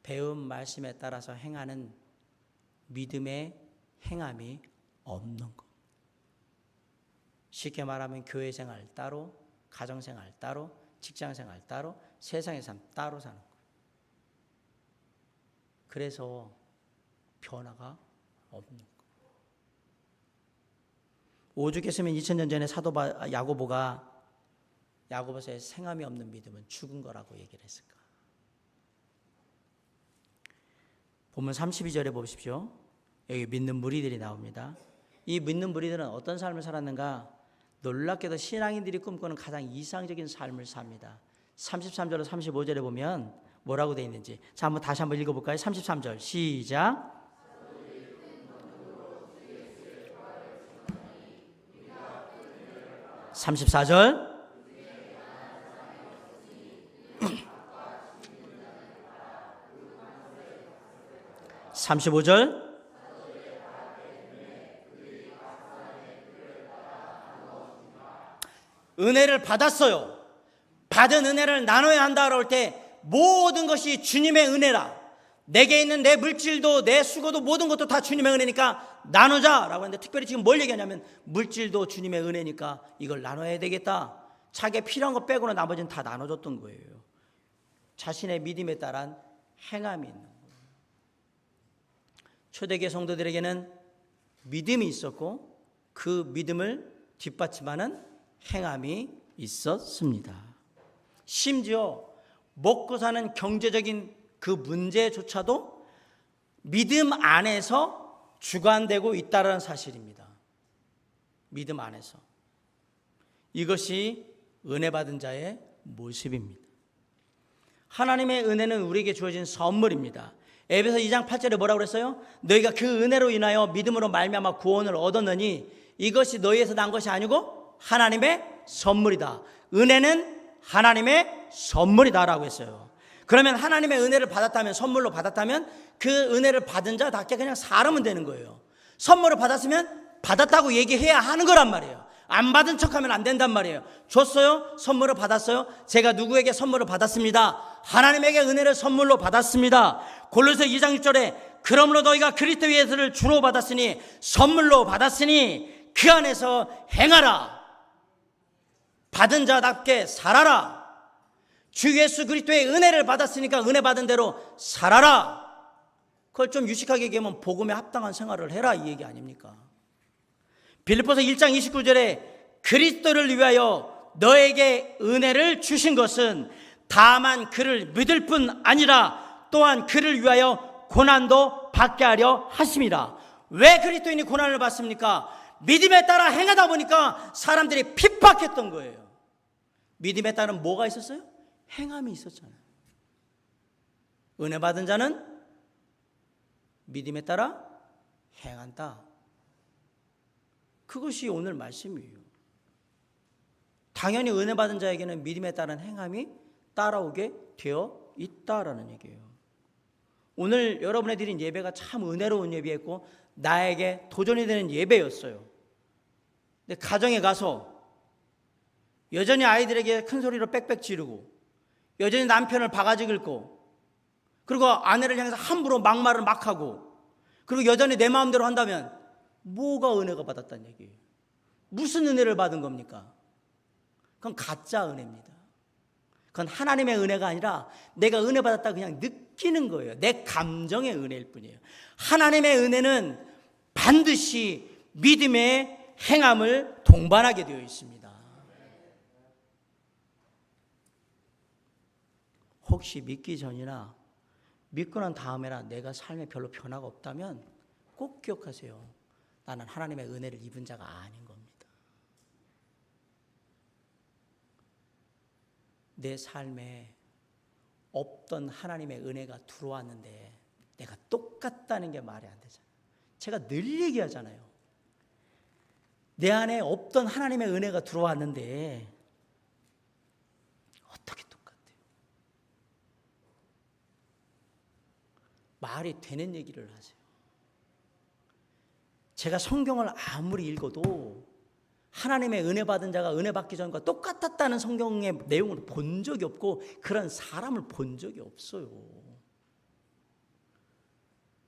배운 말씀에 따라서 행하는 믿음의 행함이 없는 것. 쉽게 말하면 교회 생활 따로, 가정 생활 따로, 직장 생활 따로, 세상의 삶 따로 사는 것. 그래서 변화가 없는 것. 오죽했으면 2000년 전에 사도 야고보가 야고보서의 행함이 없는 믿음은 죽은 거라고 얘기를 했을까? 본문 32절에 보십시오. 여기 믿는 무리들이 나옵니다. 이 믿는 무리들은 어떤 삶을 살았는가? 놀랍게도 신앙인들이 꿈꾸는 가장 이상적인 삶을 삽니다. 33절로 35절에 보면 뭐라고 되어 있는지, 자, 다시 한번 읽어볼까요? 33절 시작. 34절 35절 은혜를 받았어요. 받은 은혜를 나눠야 한다고 할 때 모든 것이 주님의 은혜라. 내게 있는 내 물질도 내 수고도 모든 것도 다 주님의 은혜니까 나누자라고 하는데, 특별히 지금 뭘 얘기하냐면 물질도 주님의 은혜니까 이걸 나눠야 되겠다. 자기가 필요한 거 빼고는 나머지는 다 나눠줬던 거예요. 자신의 믿음에 따른 행함이 있는 거예요. 초대교회 성도들에게는 믿음이 있었고 그 믿음을 뒷받침하는 행함이 있었습니다. 심지어 먹고 사는 경제적인 그 문제조차도 믿음 안에서 주관되고 있다는 사실입니다. 믿음 안에서. 이것이 은혜 받은 자의 모습입니다. 하나님의 은혜는 우리에게 주어진 선물입니다. 에베소 2장 8절에 뭐라고 그랬어요? 너희가 그 은혜로 인하여 믿음으로 말미암아 구원을 얻었느니 이것이 너희에서 난 것이 아니고 하나님의 선물이다. 은혜는 하나님의 선물이다라고 했어요. 그러면 하나님의 은혜를 받았다면, 선물로 받았다면 그 은혜를 받은 자답게 그냥 살면 되는 거예요. 선물을 받았으면 받았다고 얘기해야 하는 거란 말이에요. 안 받은 척하면 안 된단 말이에요. 줬어요? 선물을 받았어요? 제가 누구에게 선물을 받았습니다. 하나님에게 은혜를 선물로 받았습니다. 골로새 2장 6절에 그러므로 너희가 그리스도 예수를 주로 받았으니 선물로 받았으니 그 안에서 행하라. 받은 자답게 살아라. 주 예수 그리스도의 은혜를 받았으니까 은혜 받은 대로 살아라. 그걸 좀 유식하게 얘기하면 복음에 합당한 생활을 해라 이 얘기 아닙니까? 빌립보서 1장 29절에 그리스도를 위하여 너에게 은혜를 주신 것은 다만 그를 믿을 뿐 아니라 또한 그를 위하여 고난도 받게 하려 하심이라. 왜 그리스도인이 고난을 받습니까? 믿음에 따라 행하다 보니까 사람들이 핍박했던 거예요. 믿음에 따른 뭐가 있었어요? 행함이 있었잖아요. 은혜 받은 자는 믿음에 따라 행한다. 그것이 오늘 말씀이에요. 당연히 은혜 받은 자에게는 믿음에 따른 행함이 따라오게 되어 있다라는 얘기예요. 오늘 여러분의 드린 예배가 참 은혜로운 예배였고 나에게 도전이 되는 예배였어요. 근데 가정에 가서 여전히 아이들에게 큰 소리로 빽빽 지르고 여전히 남편을 바가지 긁고 그리고 아내를 향해서 함부로 막말을 막 하고 그리고 여전히 내 마음대로 한다면 뭐가 은혜가 받았다는 얘기예요? 무슨 은혜를 받은 겁니까? 그건 가짜 은혜입니다. 그건 하나님의 은혜가 아니라 내가 은혜 받았다 그냥 느끼는 거예요. 내 감정의 은혜일 뿐이에요. 하나님의 은혜는 반드시 믿음의 행함을 동반하게 되어 있습니다. 혹시 믿기 전이나 믿고 난 다음에나 내가 삶에 별로 변화가 없다면 꼭 기억하세요. 나는 하나님의 은혜를 입은 자가 아닌 겁니다. 내 삶에 없던 하나님의 은혜가 들어왔는데 내가 똑같다는 게 말이 안 되잖아요. 제가 늘 얘기하잖아요. 내 안에 없던 하나님의 은혜가 들어왔는데 어떻게 똑같아요? 말이 되는 얘기를 하세요. 제가 성경을 아무리 읽어도 하나님의 은혜 받은 자가 은혜 받기 전과 똑같았다는 성경의 내용을 본 적이 없고 그런 사람을 본 적이 없어요.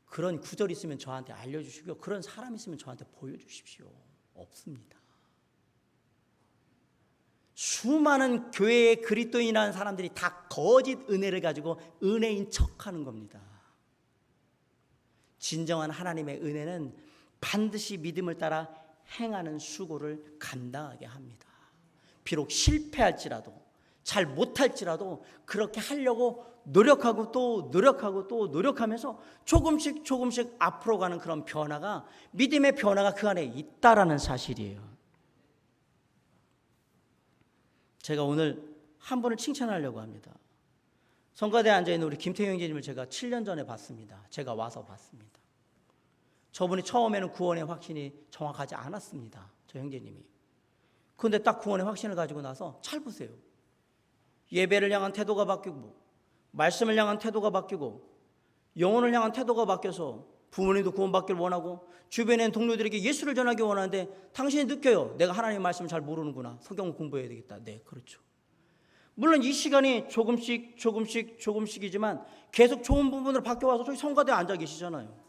그런 구절이 있으면 저한테 알려주시고요. 그런 사람이 있으면 저한테 보여주십시오. 없습니다. 수많은 교회의 그리스도인이라는 사람들이 다 거짓 은혜를 가지고 은혜인 척하는 겁니다. 진정한 하나님의 은혜는 반드시 믿음을 따라 행하는 수고를 감당하게 합니다. 비록 실패할지라도 잘 못할지라도 그렇게 하려고 노력하고 또 노력하고 또 노력하면서 조금씩 앞으로 가는 그런 변화가 믿음의 변화가 그 안에 있다라는 사실이에요. 제가 오늘 한 분을 칭찬하려고 합니다. 성가대에 앉아있는 우리 김태형 형제님을 제가 7년 전에 봤습니다. 제가 와서 봤습니다. 저분이 처음에는 구원의 확신이 정확하지 않았습니다. 저 형제님이. 그런데 딱 구원의 확신을 가지고 나서 잘 보세요. 예배를 향한 태도가 바뀌고 말씀을 향한 태도가 바뀌고 영혼을 향한 태도가 바뀌어서 부모님도 구원받기를 원하고 주변에 있는 동료들에게 예수를 전하기 원하는데 당신이 느껴요. 내가 하나님의 말씀을 잘 모르는구나. 성경을 공부해야 되겠다. 네, 그렇죠. 물론 이 시간이 조금씩이지만 계속 좋은 부분으로 바뀌어와서 저희 성가대에 앉아 계시잖아요.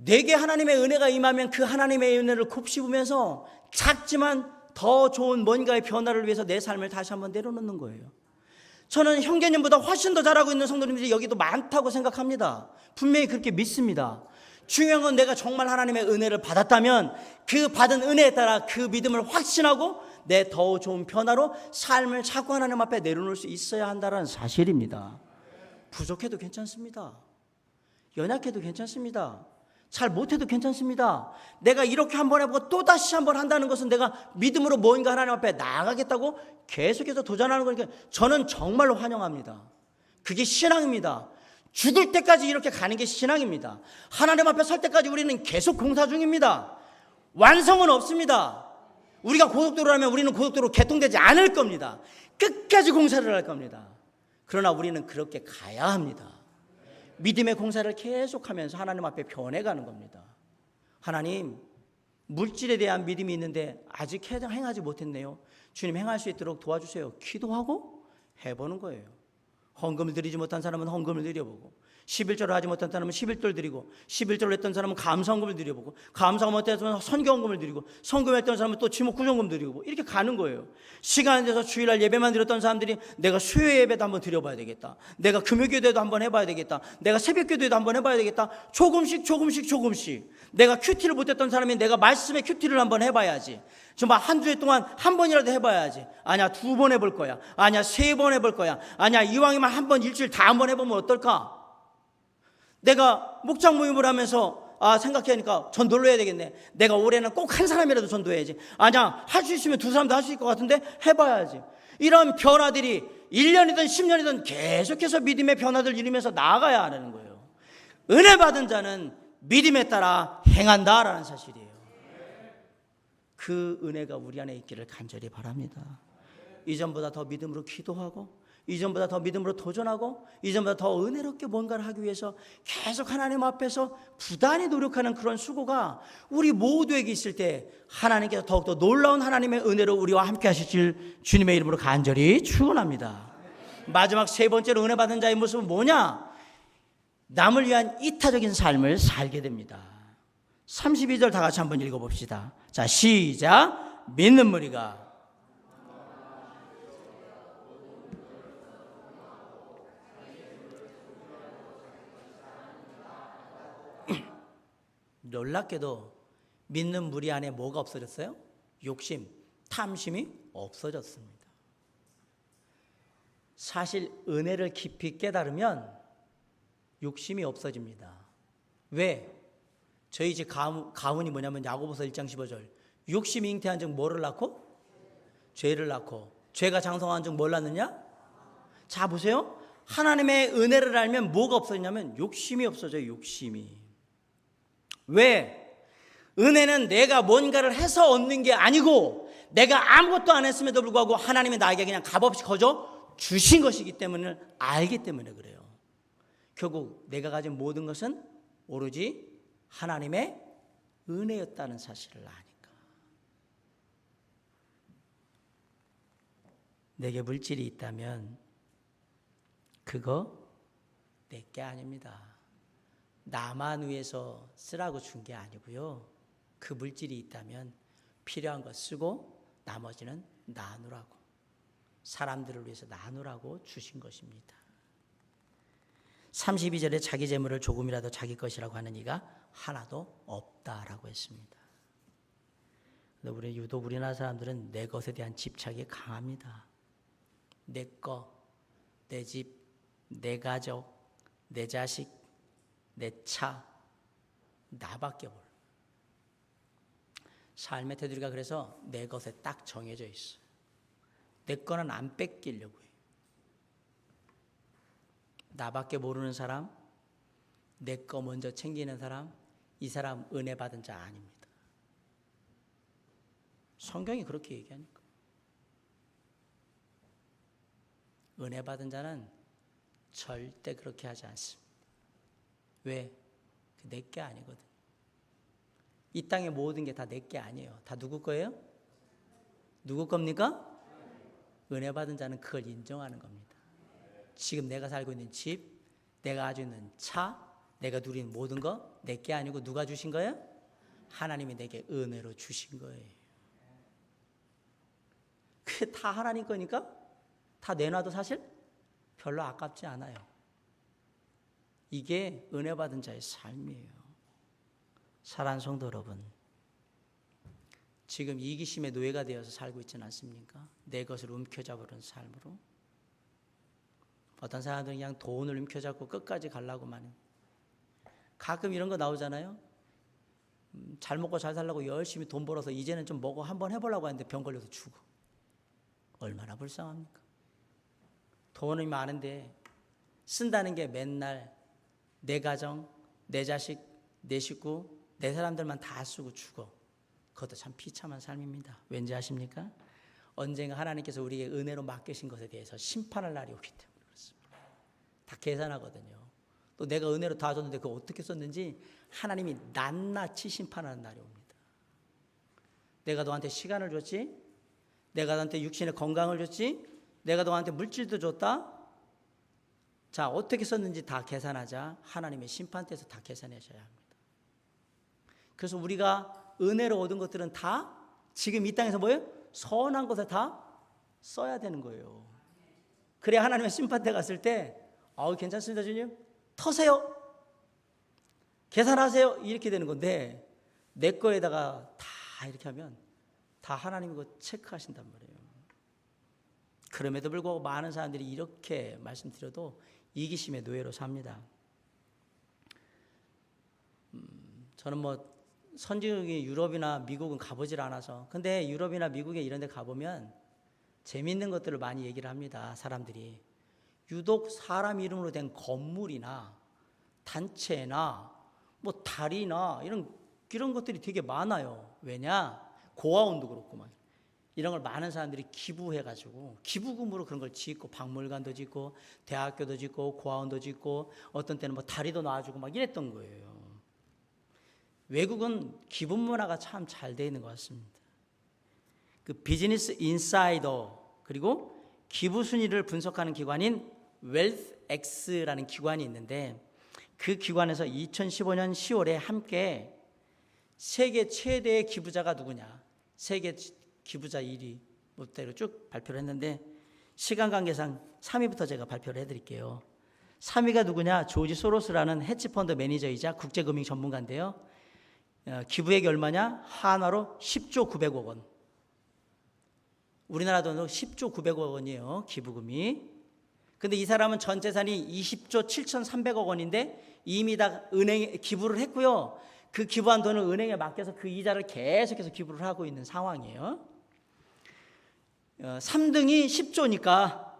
내게 하나님의 은혜가 임하면 그 하나님의 은혜를 곱씹으면서 작지만 더 좋은 뭔가의 변화를 위해서 내 삶을 다시 한번 내려놓는 거예요. 저는 형제님보다 훨씬 더 잘하고 있는 성도님들이 여기도 많다고 생각합니다. 분명히 그렇게 믿습니다. 중요한 건 내가 정말 하나님의 은혜를 받았다면 그 받은 은혜에 따라 그 믿음을 확신하고 내 더 좋은 변화로 삶을 자꾸 하나님 앞에 내려놓을 수 있어야 한다는 사실입니다. 부족해도 괜찮습니다. 연약해도 괜찮습니다. 잘 못해도 괜찮습니다. 내가 이렇게 한번 해보고 또다시 한번 한다는 것은 내가 믿음으로 뭔가 하나님 앞에 나아가겠다고 계속해서 도전하는 거니까 저는 정말로 환영합니다. 그게 신앙입니다. 죽을 때까지 이렇게 가는 게 신앙입니다. 하나님 앞에 설 때까지 우리는 계속 공사 중입니다. 완성은 없습니다. 우리가 고속도로라면 우리는 고속도로 개통되지 않을 겁니다. 끝까지 공사를 할 겁니다. 그러나 우리는 그렇게 가야 합니다. 믿음의 공사를 계속하면서 하나님 앞에 변해가는 겁니다. 하나님, 물질에 대한 믿음이 있는데 아직 행하지 못했네요. 주님, 행할 수 있도록 도와주세요. 기도하고 해보는 거예요. 헌금을 드리지 못한 사람은 헌금을 드려보고, 11조를 하지 못한 사람은 11조를 드리고, 11조를 했던 사람은 감사헌금을 드려보고, 감사가 못했던 사람은 선교헌금을 드리고, 선교했던 사람은 또 지목 구정금 드리고, 이렇게 가는 거예요. 시간에 대해서 주일날 예배만 드렸던 사람들이 내가 수요 예배도 한번 드려봐야 되겠다, 내가 금요기도에도 한번 해봐야 되겠다, 내가 새벽기도에도 한번 해봐야 되겠다. 조금씩 내가 큐티를 못했던 사람이 내가 말씀의 큐티를 한번 해봐야지. 정말 한 주에 동안 한 번이라도 해봐야지. 아니야, 2번 해볼 거야. 아니야, 3번 해볼 거야. 아니야, 이왕이면 한 번, 일주일 다 한번 해보면 어떨까? 내가 목장 모임을 하면서 생각하니까 전도를 해야 되겠네. 내가 올해는 꼭 한 사람이라도 전도해야지. 아니야, 할 수 있으면 2사람도 할 수 있을 것 같은데 해봐야지. 이런 변화들이 1년이든 10년이든 계속해서 믿음의 변화들을 이루면서 나아가야 하는 거예요. 은혜 받은 자는 믿음에 따라 행한다라는 사실이에요. 그 은혜가 우리 안에 있기를 간절히 바랍니다. 이전보다 더 믿음으로 기도하고, 이전보다 더 믿음으로 도전하고, 이전보다 더 은혜롭게 뭔가를 하기 위해서 계속 하나님 앞에서 부단히 노력하는 그런 수고가 우리 모두에게 있을 때 하나님께서 더욱더 놀라운 하나님의 은혜로 우리와 함께 하실 주님의 이름으로 간절히 축원합니다. 마지막 3번째로 은혜 받은 자의 모습은 뭐냐? 남을 위한 이타적인 삶을 살게 됩니다. 32절 다 같이 한번 읽어봅시다. 자, 시작. 믿는 무리가 놀랍게도 믿는 무리 안에 뭐가 없어졌어요? 욕심, 탐심이 없어졌습니다. 사실 은혜를 깊이 깨달으면 욕심이 없어집니다. 왜? 저희 집 가문이 뭐냐면 야고보서 1장 15절, 욕심이 잉태한 즉 뭐를 낳고? 죄를 낳고, 죄가 장성한 즉 뭘 낳느냐? 자, 보세요. 하나님의 은혜를 알면 뭐가 없어지냐면 욕심이 없어져요. 욕심이. 왜? 은혜는 내가 뭔가를 해서 얻는 게 아니고, 내가 아무것도 안 했음에도 불구하고 하나님이 나에게 그냥 값없이 거저 주신 것이기 때문에, 알기 때문에 그래요. 결국 내가 가진 모든 것은 오로지 하나님의 은혜였다는 사실을 아니까. 내게 물질이 있다면 그거 내게 아닙니다. 나만 위해서 쓰라고 준 게 아니고요. 그 물질이 있다면 필요한 거 쓰고 나머지는 나누라고, 사람들을 위해서 나누라고 주신 것입니다. 32절에 자기 재물을 조금이라도 자기 것이라고 하는 이가 하나도 없다라고 했습니다. 근데 유독 우리나라 사람들은 내 것에 대한 집착이 강합니다. 내 거, 내 집, 내 가족, 내 자식, 내 차, 나밖에 몰라. 삶의 테두리가 그래서 내 것에 딱 정해져 있어. 내 거는 안 뺏기려고 해요. 나밖에 모르는 사람, 내 거 먼저 챙기는 사람, 이 사람 은혜 받은 자 아닙니다. 성경이 그렇게 얘기하니까. 은혜 받은 자는 절대 그렇게 하지 않습니다. 왜? 내 게 아니거든. 이 땅의 모든 게 다 내 게 아니에요. 다 누구 거예요? 누구 겁니까? 은혜 받은 자는 그걸 인정하는 겁니다. 지금 내가 살고 있는 집, 내가 가지고 있는 차, 내가 누리는 모든 거 내 게 아니고 누가 주신 거예요? 하나님이 내게 은혜로 주신 거예요. 그게 다 하나님 거니까 다 내놔도 사실 별로 아깝지 않아요. 이게 은혜 받은 자의 삶이에요. 사랑하는 성도 여러분, 지금 이기심의 노예가 되어서 살고 있지는 않습니까? 내 것을 움켜잡으려는 삶으로. 어떤 사람들은 그냥 돈을 움켜잡고 끝까지 가려고만 해요. 가끔 이런 거 나오잖아요. 잘 먹고 잘 살려고 열심히 돈 벌어서 이제는 좀 먹어 한번 해보려고 하는데 병 걸려서 죽어. 얼마나 불쌍합니까? 돈이 많은데 쓴다는 게 맨날 내 가정, 내 자식, 내 식구, 내 사람들만 다 쓰고 죽어. 그것도 참 비참한 삶입니다. 왠지 아십니까? 언젠가 하나님께서 우리에게 은혜로 맡기신 것에 대해서 심판할 날이 오기 때문에 그렇습니다. 다 계산하거든요. 또 내가 은혜로 다 줬는데 그거 어떻게 썼는지 하나님이 낱낱이 심판하는 날이 옵니다. 내가 너한테 시간을 줬지? 내가 너한테 육신의 건강을 줬지? 내가 너한테 물질도 줬다? 자, 어떻게 썼는지 다 계산하자. 하나님의 심판대에서 다 계산하셔야 합니다. 그래서 우리가 은혜로 얻은 것들은 다 지금 이 땅에서 뭐예요? 선한 것에 다 써야 되는 거예요. 그래야 하나님의 심판대 갔을 때 괜찮습니다 주님, 터세요, 계산하세요, 이렇게 되는 건데 내 거에다가 다 이렇게 하면 다 하나님이 그거 체크하신단 말이에요. 그럼에도 불구하고 많은 사람들이 이렇게 말씀드려도 이기심의 노예로 삽니다. 저는 뭐 선진국인 유럽이나 미국은 가보질 않아서, 근데 유럽이나 미국에 이런 데 가보면 재밌는 것들을 많이 얘기를 합니다. 사람들이 유독 사람 이름으로 된 건물이나 단체나 뭐 다리나 이런 것들이 되게 많아요. 왜냐? 고아원도 그렇고 막 이런 걸 많은 사람들이 기부해가지고 기부금으로 그런 걸 짓고 박물관도 짓고 대학교도 짓고 고아원도 짓고 어떤 때는 뭐 다리도 놔주고 막 이랬던 거예요. 외국은 기부 문화가 참 잘 돼 있는 것 같습니다. 그 비즈니스 인사이더 그리고 기부 순위를 분석하는 기관인 웰스X라는 기관이 있는데 그 기관에서 2015년 10월에 함께 세계 최대의 기부자가 누구냐, 세계 기부자 1위 부터 쭉 발표를 했는데 시간 관계상 3위부터 제가 발표를 해드릴게요. 3위가 누구냐? 조지 소로스라는 헤지펀드 매니저이자 국제금융 전문가인데요. 기부액이 얼마냐? 한화로 10조 900억 원. 우리나라 돈으로 10조 900억 원이에요, 기부금이. 근데 이 사람은 전 재산이 20조 7,300억 원인데 이미 다 은행에 기부를 했고요. 그 기부한 돈을 은행에 맡겨서 그 이자를 계속해서 기부를 하고 있는 상황이에요. 3등이 10조니까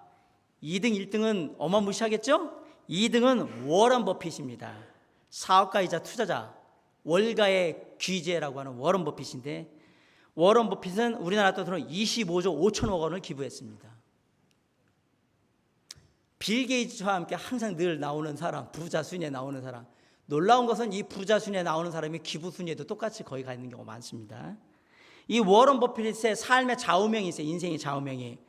2등, 1등은 어마무시하겠죠? 2등은 워런 버핏입니다. 사업가이자 투자자, 월가의 귀재라고 하는 워런 버핏인데 워런 버핏은 우리나라 돈으로 25조 5천억 원을 기부했습니다. 빌 게이츠와 함께 항상 늘 나오는 사람, 부자 순위에 나오는 사람. 놀라운 것은 이 부자 순위에 나오는 사람이 기부 순위에도 똑같이 거의 가 있는 경우가 많습니다. 이 워런 버핏의 삶의 좌우명이 있어요. 인생의 좌우명이.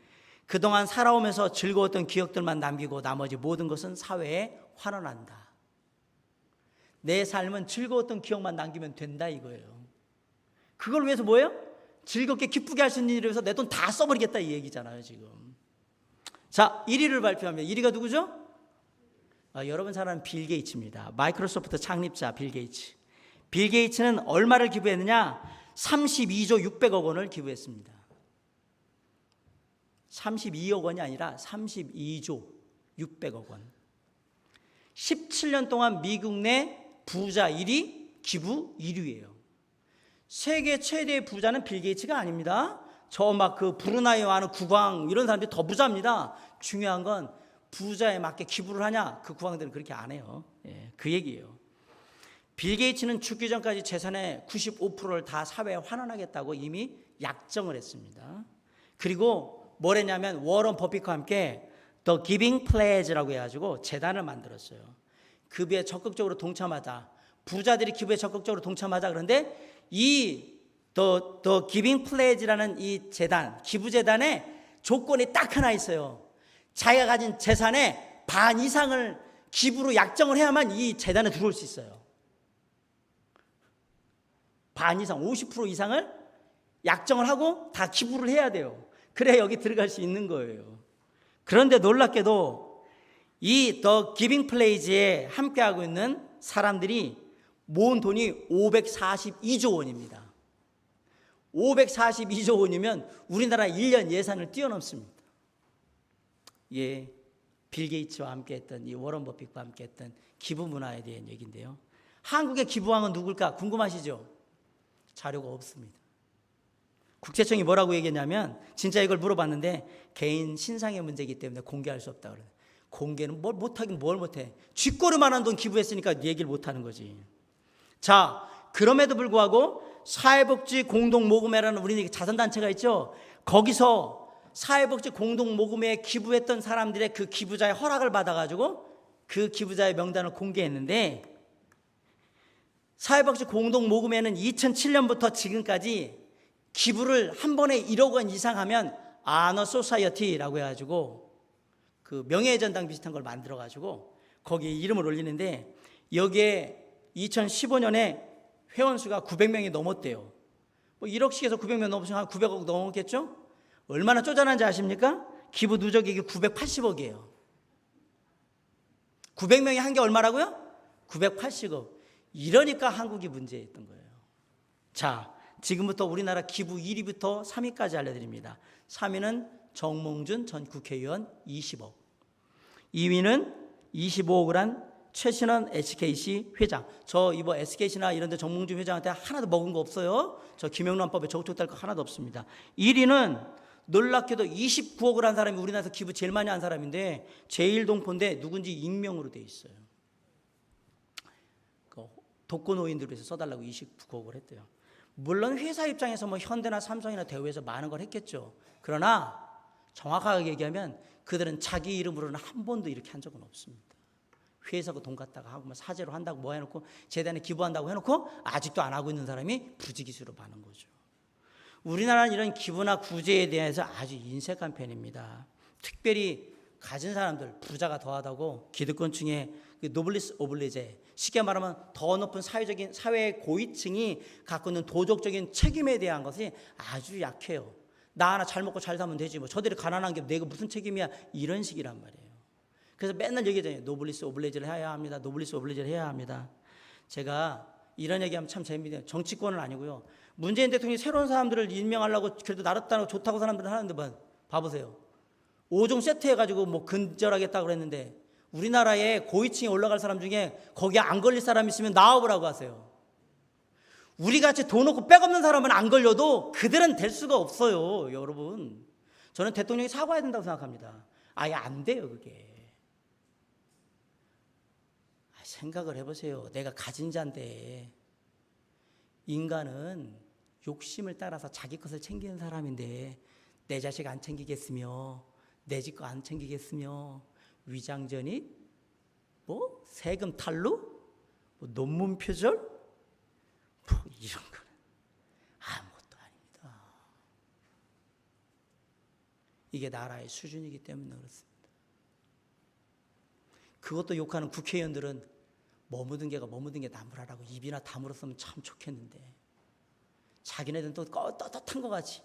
그동안 살아오면서 즐거웠던 기억들만 남기고 나머지 모든 것은 사회에 환원한다. 내 삶은 즐거웠던 기억만 남기면 된다 이거예요. 그걸 위해서 뭐예요? 즐겁게 기쁘게 할 수 있는 일을 위해서 내 돈 다 써버리겠다 이 얘기잖아요 지금. 자, 1위를 발표하면 1위가 누구죠? 여러분 잘 아는 빌 게이츠입니다. 마이크로소프트 창립자 빌 게이츠. 빌 게이츠는 얼마를 기부했느냐? 32조 600억 원을 기부했습니다. 32억 원이 아니라 32조 600억 원. 17년 동안 미국 내 부자 1위, 기부 1위예요. 세계 최대의 부자는 빌 게이츠가 아닙니다. 저 막 그 브루나이에 와는 국왕 이런 사람들이 더 부자입니다. 중요한 건 부자에 맞게 기부를 하냐? 그 국왕들은 그렇게 안 해요. 그 얘기예요. 빌 게이츠는 죽기 전까지 재산의 95%를 다 사회에 환원하겠다고 이미 약정을 했습니다. 그리고 뭘 했냐면 워런 버핏과 함께 The Giving Pledge라고 해가지고 재단을 만들었어요. 기부에 적극적으로 동참하자. 부자들이 기부에 적극적으로 동참하자. 그런데 이 The Giving Pledge라는 이 재단, 기부재단에 조건이 딱 하나 있어요. 자기가 가진 재산의 반 이상을 기부로 약정을 해야만 이 재단에 들어올 수 있어요. 반 이상, 50% 이상을 약정을 하고 다 기부를 해야 돼요. 그래야 여기 들어갈 수 있는 거예요. 그런데 놀랍게도 이 The Giving Pledge에 함께하고 있는 사람들이 모은 돈이 542조 원입니다. 542조 원이면 우리나라 1년 예산을 뛰어넘습니다. 예, 빌 게이츠와 함께했던 이 워런 버핏과 함께했던 기부 문화에 대한 얘기인데요. 한국의 기부왕은 누굴까 궁금하시죠? 자료가 없습니다. 국세청이 뭐라고 얘기했냐면 진짜 이걸 물어봤는데 개인 신상의 문제이기 때문에 공개할 수 없다 그래요. 공개는 뭘 못하긴 뭘 못해. 쥐꼬리만한 돈 기부했으니까 얘기를 못하는 거지. 자, 그럼에도 불구하고 사회복지 공동모금회라는 우리 자선단체가 있죠. 거기서 사회복지 공동모금회에 기부했던 사람들의 그 기부자의 허락을 받아가지고 그 기부자의 명단을 공개했는데, 사회복지 공동모금회는 2007년부터 지금까지 기부를 한 번에 1억 원 이상 하면 아너 소사이어티라고 해가지고 그 명예전당 비슷한 걸 만들어가지고 거기에 이름을 올리는데, 여기에 2015년에 회원수가 900명이 넘었대요. 뭐 1억씩에서 900명 넘으면 한 900억 넘었겠죠? 얼마나 쪼잔한지 아십니까? 기부 누적액이 980억이에요. 900명이 한 게 얼마라고요? 980억. 이러니까 한국이 문제였던 거예요. 자, 지금부터 우리나라 기부 1위부터 3위까지 알려드립니다. 3위는 정몽준 전 국회의원 20억. 2위는 25억을 한 최신원 SKC 회장. 저 이번 SKC나 이런 데 정몽준 회장한테 하나도 먹은 거 없어요. 저 김영란법에 저쪽달 거 하나도 없습니다. 1위는 놀랍게도 29억을 한 사람이 우리나라에서 기부 제일 많이 한 사람인데 제1동포인데 누군지 익명으로 돼 있어요. 독거노인들을 위해서 써달라고 29억을 했대요. 물론 회사 입장에서 뭐 현대나 삼성이나 대우에서 많은 걸 했겠죠. 그러나 정확하게 얘기하면 그들은 자기 이름으로는 한 번도 이렇게 한 적은 없습니다. 회사가 돈 갖다가 하고 뭐 사제로 한다고 뭐 해놓고 재단에 기부한다고 해놓고 아직도 안 하고 있는 사람이 부지기수로 많은 거죠. 우리나라는 이런 기부나 구제에 대해서 아주 인색한 편입니다. 특별히 가진 사람들, 부자가 더하다고 기득권층의 그 노블리스 오블리제, 쉽게 말하면 더 높은 사회적인 사회의 고위층이 갖고 있는 도덕적인 책임에 대한 것이 아주 약해요. 나 하나 잘 먹고 잘 살면 되지 뭐 저들이 가난한 게 내가 무슨 책임이야, 이런 식이란 말이에요. 그래서 맨날 얘기하잖아요. 노블리스 오블리제를 해야 합니다. 노블리스 오블리제를 해야 합니다. 제가 이런 얘기하면 참 재미있네요. 정치권은 아니고요. 문재인 대통령이 새로운 사람들을 임명하려고 그래도 나름대로 좋다고 사람들은 하는데 봐보세요. 5종 세트 해가지고 뭐 근절하겠다고 그랬는데 우리나라에 고위층에 올라갈 사람 중에 거기에 안 걸릴 사람 있으면 나와보라고 하세요. 우리같이 돈 없고 백 없는 사람은 안 걸려도 그들은 될 수가 없어요. 여러분, 저는 대통령이 사과해야 된다고 생각합니다. 아예 안 돼요 그게. 생각을 해보세요. 내가 가진 자인데, 인간은 욕심을 따라서 자기 것을 챙기는 사람인데 내 자식 안 챙기겠으며 내 집 거 안 챙기겠으며 위장전입, 뭐 세금 탈루, 뭐 논문 표절, 뭐 이런 거는 아무것도 아닙니다. 이게 나라의 수준이기 때문에 그렇습니다. 그것도 욕하는 국회의원들은 머무든 개가 머무든 게 나무라라고 입이나 다물었으면 참 좋겠는데 자기네들은 또 떳떳한 것 같이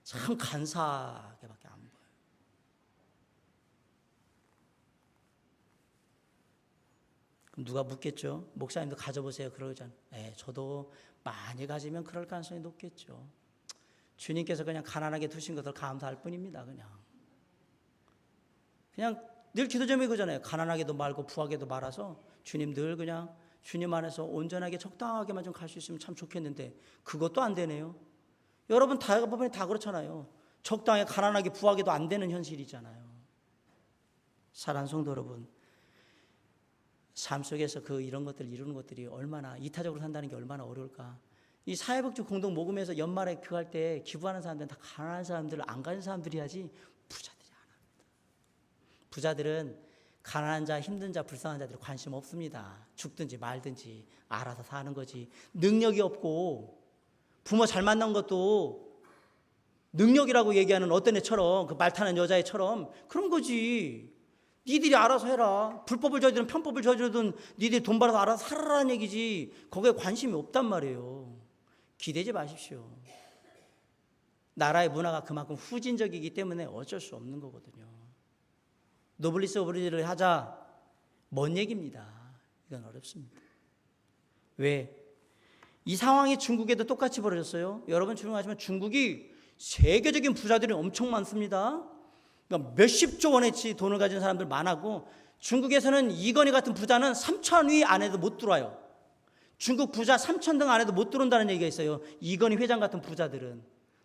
참 간사하게밖에 안 보여요. 그럼 누가 묻겠죠? 목사님도 가져보세요. 그러잖아요. 저도 많이 가지면 그럴 가능성이 높겠죠. 주님께서 그냥 가난하게 두신 것을 감사할 뿐입니다. 그냥 늘 기도 제목이 그잖아요. 가난하게도 말고 부하게도 말아서 주님 늘 그냥 주님 안에서 온전하게 적당하게만 좀 갈 수 있으면 참 좋겠는데 그것도 안 되네요. 여러분 다 보면 다 그렇잖아요. 적당하게 가난하게 부하게도 안 되는 현실이잖아요. 사랑하는 성도 여러분, 삶 속에서 이런 것들 이루는 것들이 얼마나 이타적으로 산다는 게 얼마나 어려울까. 이 사회복지 공동 모금에서 연말에 그거 할 때 기부하는 사람들은 다 가난한 사람들, 안 가진 사람들이 하지 부자들이 안 합니다. 부자들은 가난한 자, 힘든 자, 불쌍한 자들이 관심 없습니다. 죽든지 말든지 알아서 사는 거지. 능력이 없고 부모 잘 만난 것도 능력이라고 얘기하는 어떤 애처럼, 그 말 타는 여자애처럼 그런 거지. 니들이 알아서 해라. 불법을 저지르든 편법을 저지르든 니들이 돈 벌어서 알아서 살아라는 얘기지. 거기에 관심이 없단 말이에요. 기대지 마십시오. 나라의 문화가 그만큼 후진적이기 때문에 어쩔 수 없는 거거든요. 노블리스 오블리제를 하자, 뭔 얘기입니다. 이건 어렵습니다. 왜? 이 상황이 중국에도 똑같이 벌어졌어요. 여러분 조용하시면 중국이 세계적인 부자들이 엄청 많습니다. 그러니까 몇십조 원어치 돈을 가진 사람들 많았고 중국에서는 이건희 같은 부자는 3천 위 안에도 못 들어와요. 중국 부자 3,000등 안에도 못 들어온다는 얘기가 있어요. 이건희 회장 같은 부자들은.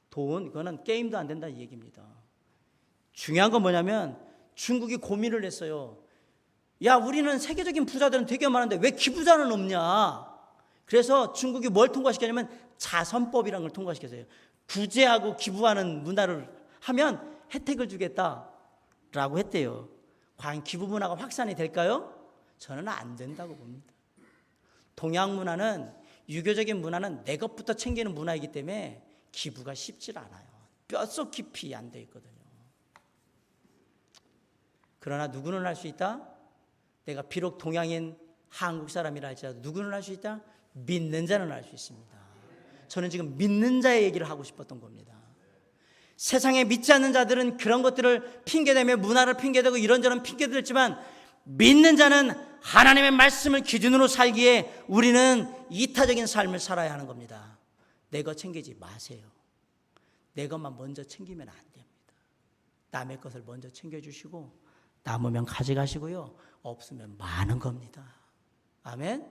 돈, 이거는 게임도 안 된다 이 얘기입니다. 중요한 건 뭐냐면 중국이 고민을 했어요. 야, 우리는 세계적인 부자들은 되게 많은데 왜 기부자는 없냐. 그래서 중국이 뭘 통과시켰냐면 자선법이라는 걸 통과시켰어요. 구제하고 기부하는 문화를 하면 혜택을 주겠다라고 했대요. 과연 기부 문화가 확산이 될까요? 저는 안 된다고 봅니다. 동양 문화는, 유교적인 문화는 내 것부터 챙기는 문화이기 때문에 기부가 쉽질 않아요. 뼛속 깊이 안 돼 있거든요. 그러나 누구는 할 수 있다? 내가 비록 동양인 한국 사람이라 할지라도 누구는 할 수 있다? 믿는 자는 할 수 있습니다. 저는 지금 믿는 자의 얘기를 하고 싶었던 겁니다. 세상에 믿지 않는 자들은 그런 것들을 핑계대며 문화를 핑계대고 이런저런 핑계들지만 믿는 자는 하나님의 말씀을 기준으로 살기에 우리는 이타적인 삶을 살아야 하는 겁니다. 내 것 챙기지 마세요. 내 것만 먼저 챙기면 안 됩니다. 남의 것을 먼저 챙겨주시고 남으면 가져가시고요. 없으면 많은 겁니다. 아멘?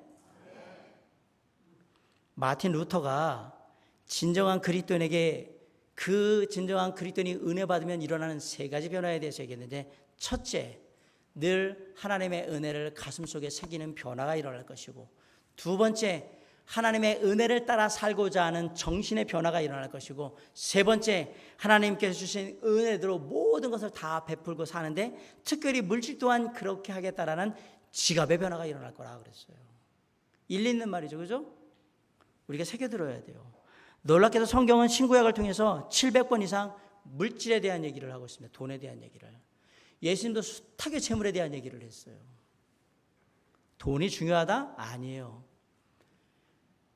마틴 루터가 진정한 그리스도인에게 그 진정한 그리스도인이 은혜 받으면 일어나는 세 가지 변화에 대해서 얘기했는데, 첫째, 늘 하나님의 은혜를 가슴속에 새기는 변화가 일어날 것이고, 두 번째, 하나님의 은혜를 따라 살고자 하는 정신의 변화가 일어날 것이고, 세 번째, 하나님께서 주신 은혜대로 모든 것을 다 베풀고 사는데 특별히 물질 또한 그렇게 하겠다라는 지갑의 변화가 일어날 거라고 그랬어요. 일리 있는 말이죠, 그죠? 우리가 새겨들어야 돼요. 놀랍게도 성경은 신구약을 통해서 700번 이상 물질에 대한 얘기를 하고 있습니다. 돈에 대한 얘기를. 예수님도 숱하게 재물에 대한 얘기를 했어요. 돈이 중요하다? 아니에요.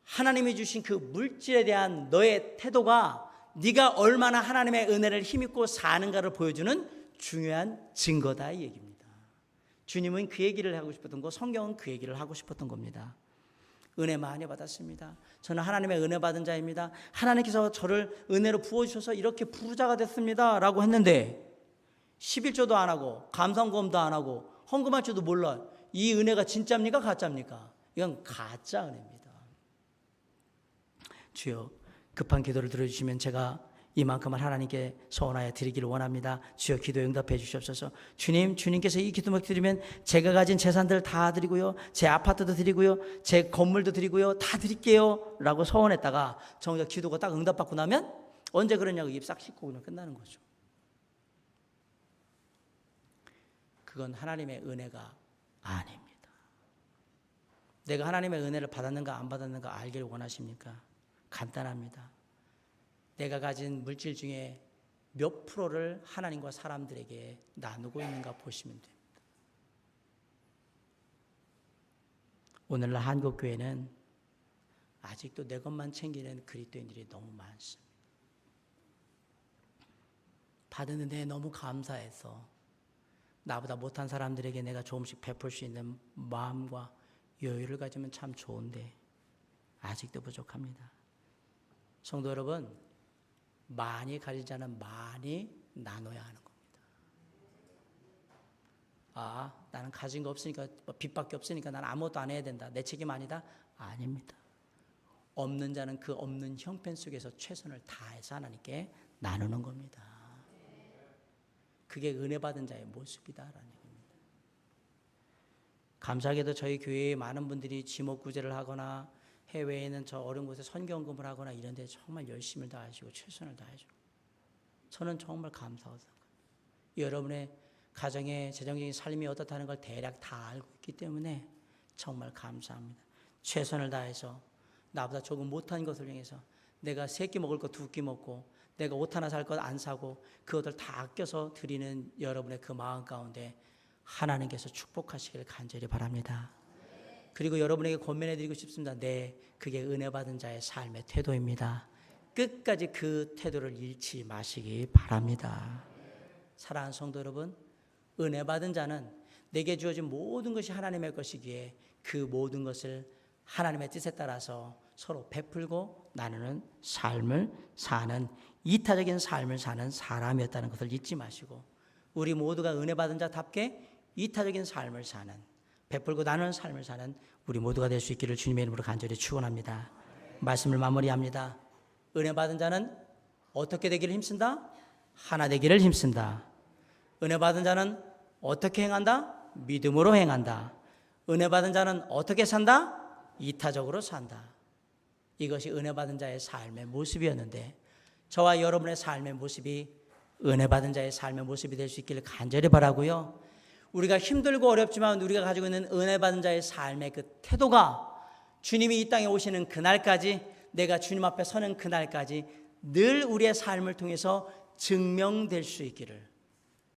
하나님이 주신 그 물질에 대한 너의 태도가 네가 얼마나 하나님의 은혜를 힘입고 사는가를 보여주는 중요한 증거다 이 얘기입니다. 주님은 그 얘기를 하고 싶었던 거, 성경은 그 얘기를 하고 싶었던 겁니다. 은혜 많이 받았습니다. 저는 하나님의 은혜 받은 자입니다. 하나님께서 저를 은혜로 부어주셔서 이렇게 부자가 됐습니다 라고 했는데 11조도 안 하고 감사금도 안 하고 헌금할 줄도 몰라. 이 은혜가 진짜입니까 가짜입니까? 이건 가짜 은혜입니다. 주여, 급한 기도를 들어주시면 제가 이만큼을 하나님께 소원하여 드리기를 원합니다. 주여, 기도 응답해 주시옵소서. 주님께서 이 기도만 드리면 제가 가진 재산들 다 드리고요, 제 아파트도 드리고요, 제 건물도 드리고요, 다 드릴게요 라고 소원했다가 정작 기도가 딱 응답받고 나면 언제 그러냐고 입 싹 씻고 그냥 끝나는 거죠. 그건 하나님의 은혜가 아닙니다. 내가 하나님의 은혜를 받았는가 안 받았는가 알기를 원하십니까? 간단합니다. 내가 가진 물질 중에 몇 프로를 하나님과 사람들에게 나누고 있는가 보시면 됩니다. 오늘날 한국교회는 아직도 내 것만 챙기는 그리스도인들이 너무 많습니다. 받았는데 너무 감사해서 나보다 못한 사람들에게 내가 조금씩 베풀 수 있는 마음과 여유를 가지면 참 좋은데 아직도 부족합니다. 성도 여러분, 많이 가진 자는 많이 나눠야 하는 겁니다. 아, 나는 가진 거 없으니까, 빚밖에 없으니까 난 아무것도 안 해야 된다, 내 책임 아니다? 아닙니다. 없는 자는 그 없는 형편 속에서 최선을 다해서 하나님께 나누는 겁니다. 그게 은혜 받은 자의 모습이다라는 얘기입니다. 감사하게도 저희 교회에 많은 분들이 지목구제를 하거나 해외에 있는 저 어려운 곳에 선경금을 하거나 이런 데 정말 열심을 다하시고 최선을 다해주고 저는 정말 감사하고 생각합니다. 여러분의 가정의 재정적인 삶이 어떻다는 걸 대략 다 알고 있기 때문에 정말 감사합니다. 최선을 다해서 나보다 조금 못한 것을 향해서 내가 3끼 먹을 거 2끼 먹고 내가 옷 하나 살 것 안 사고 그것을 다 아껴서 드리는 여러분의 그 마음 가운데 하나님께서 축복하시기를 간절히 바랍니다. 그리고 여러분에게 권면해드리고 싶습니다. 네, 그게 은혜 받은 자의 삶의 태도입니다. 끝까지 그 태도를 잃지 마시기 바랍니다. 사랑하는 성도 여러분, 은혜 받은 자는 내게 주어진 모든 것이 하나님의 것이기에 그 모든 것을 하나님의 뜻에 따라서 서로 베풀고 나누는 삶을 사는, 이타적인 삶을 사는 사람이었다는 것을 잊지 마시고 우리 모두가 은혜 받은 자답게 이타적인 삶을 사는, 베풀고 나누는 삶을 사는 우리 모두가 될 수 있기를 주님의 이름으로 간절히 축원합니다. 말씀을 마무리합니다. 은혜 받은 자는 어떻게 되기를 힘쓴다? 하나 되기를 힘쓴다. 은혜 받은 자는 어떻게 행한다? 믿음으로 행한다. 은혜 받은 자는 어떻게 산다? 이타적으로 산다. 이것이 은혜 받은 자의 삶의 모습이었는데 저와 여러분의 삶의 모습이 은혜 받은 자의 삶의 모습이 될 수 있기를 간절히 바라고요. 우리가 힘들고 어렵지만 우리가 가지고 있는 은혜 받은 자의 삶의 그 태도가 주님이 이 땅에 오시는 그날까지, 내가 주님 앞에 서는 그날까지 늘 우리의 삶을 통해서 증명될 수 있기를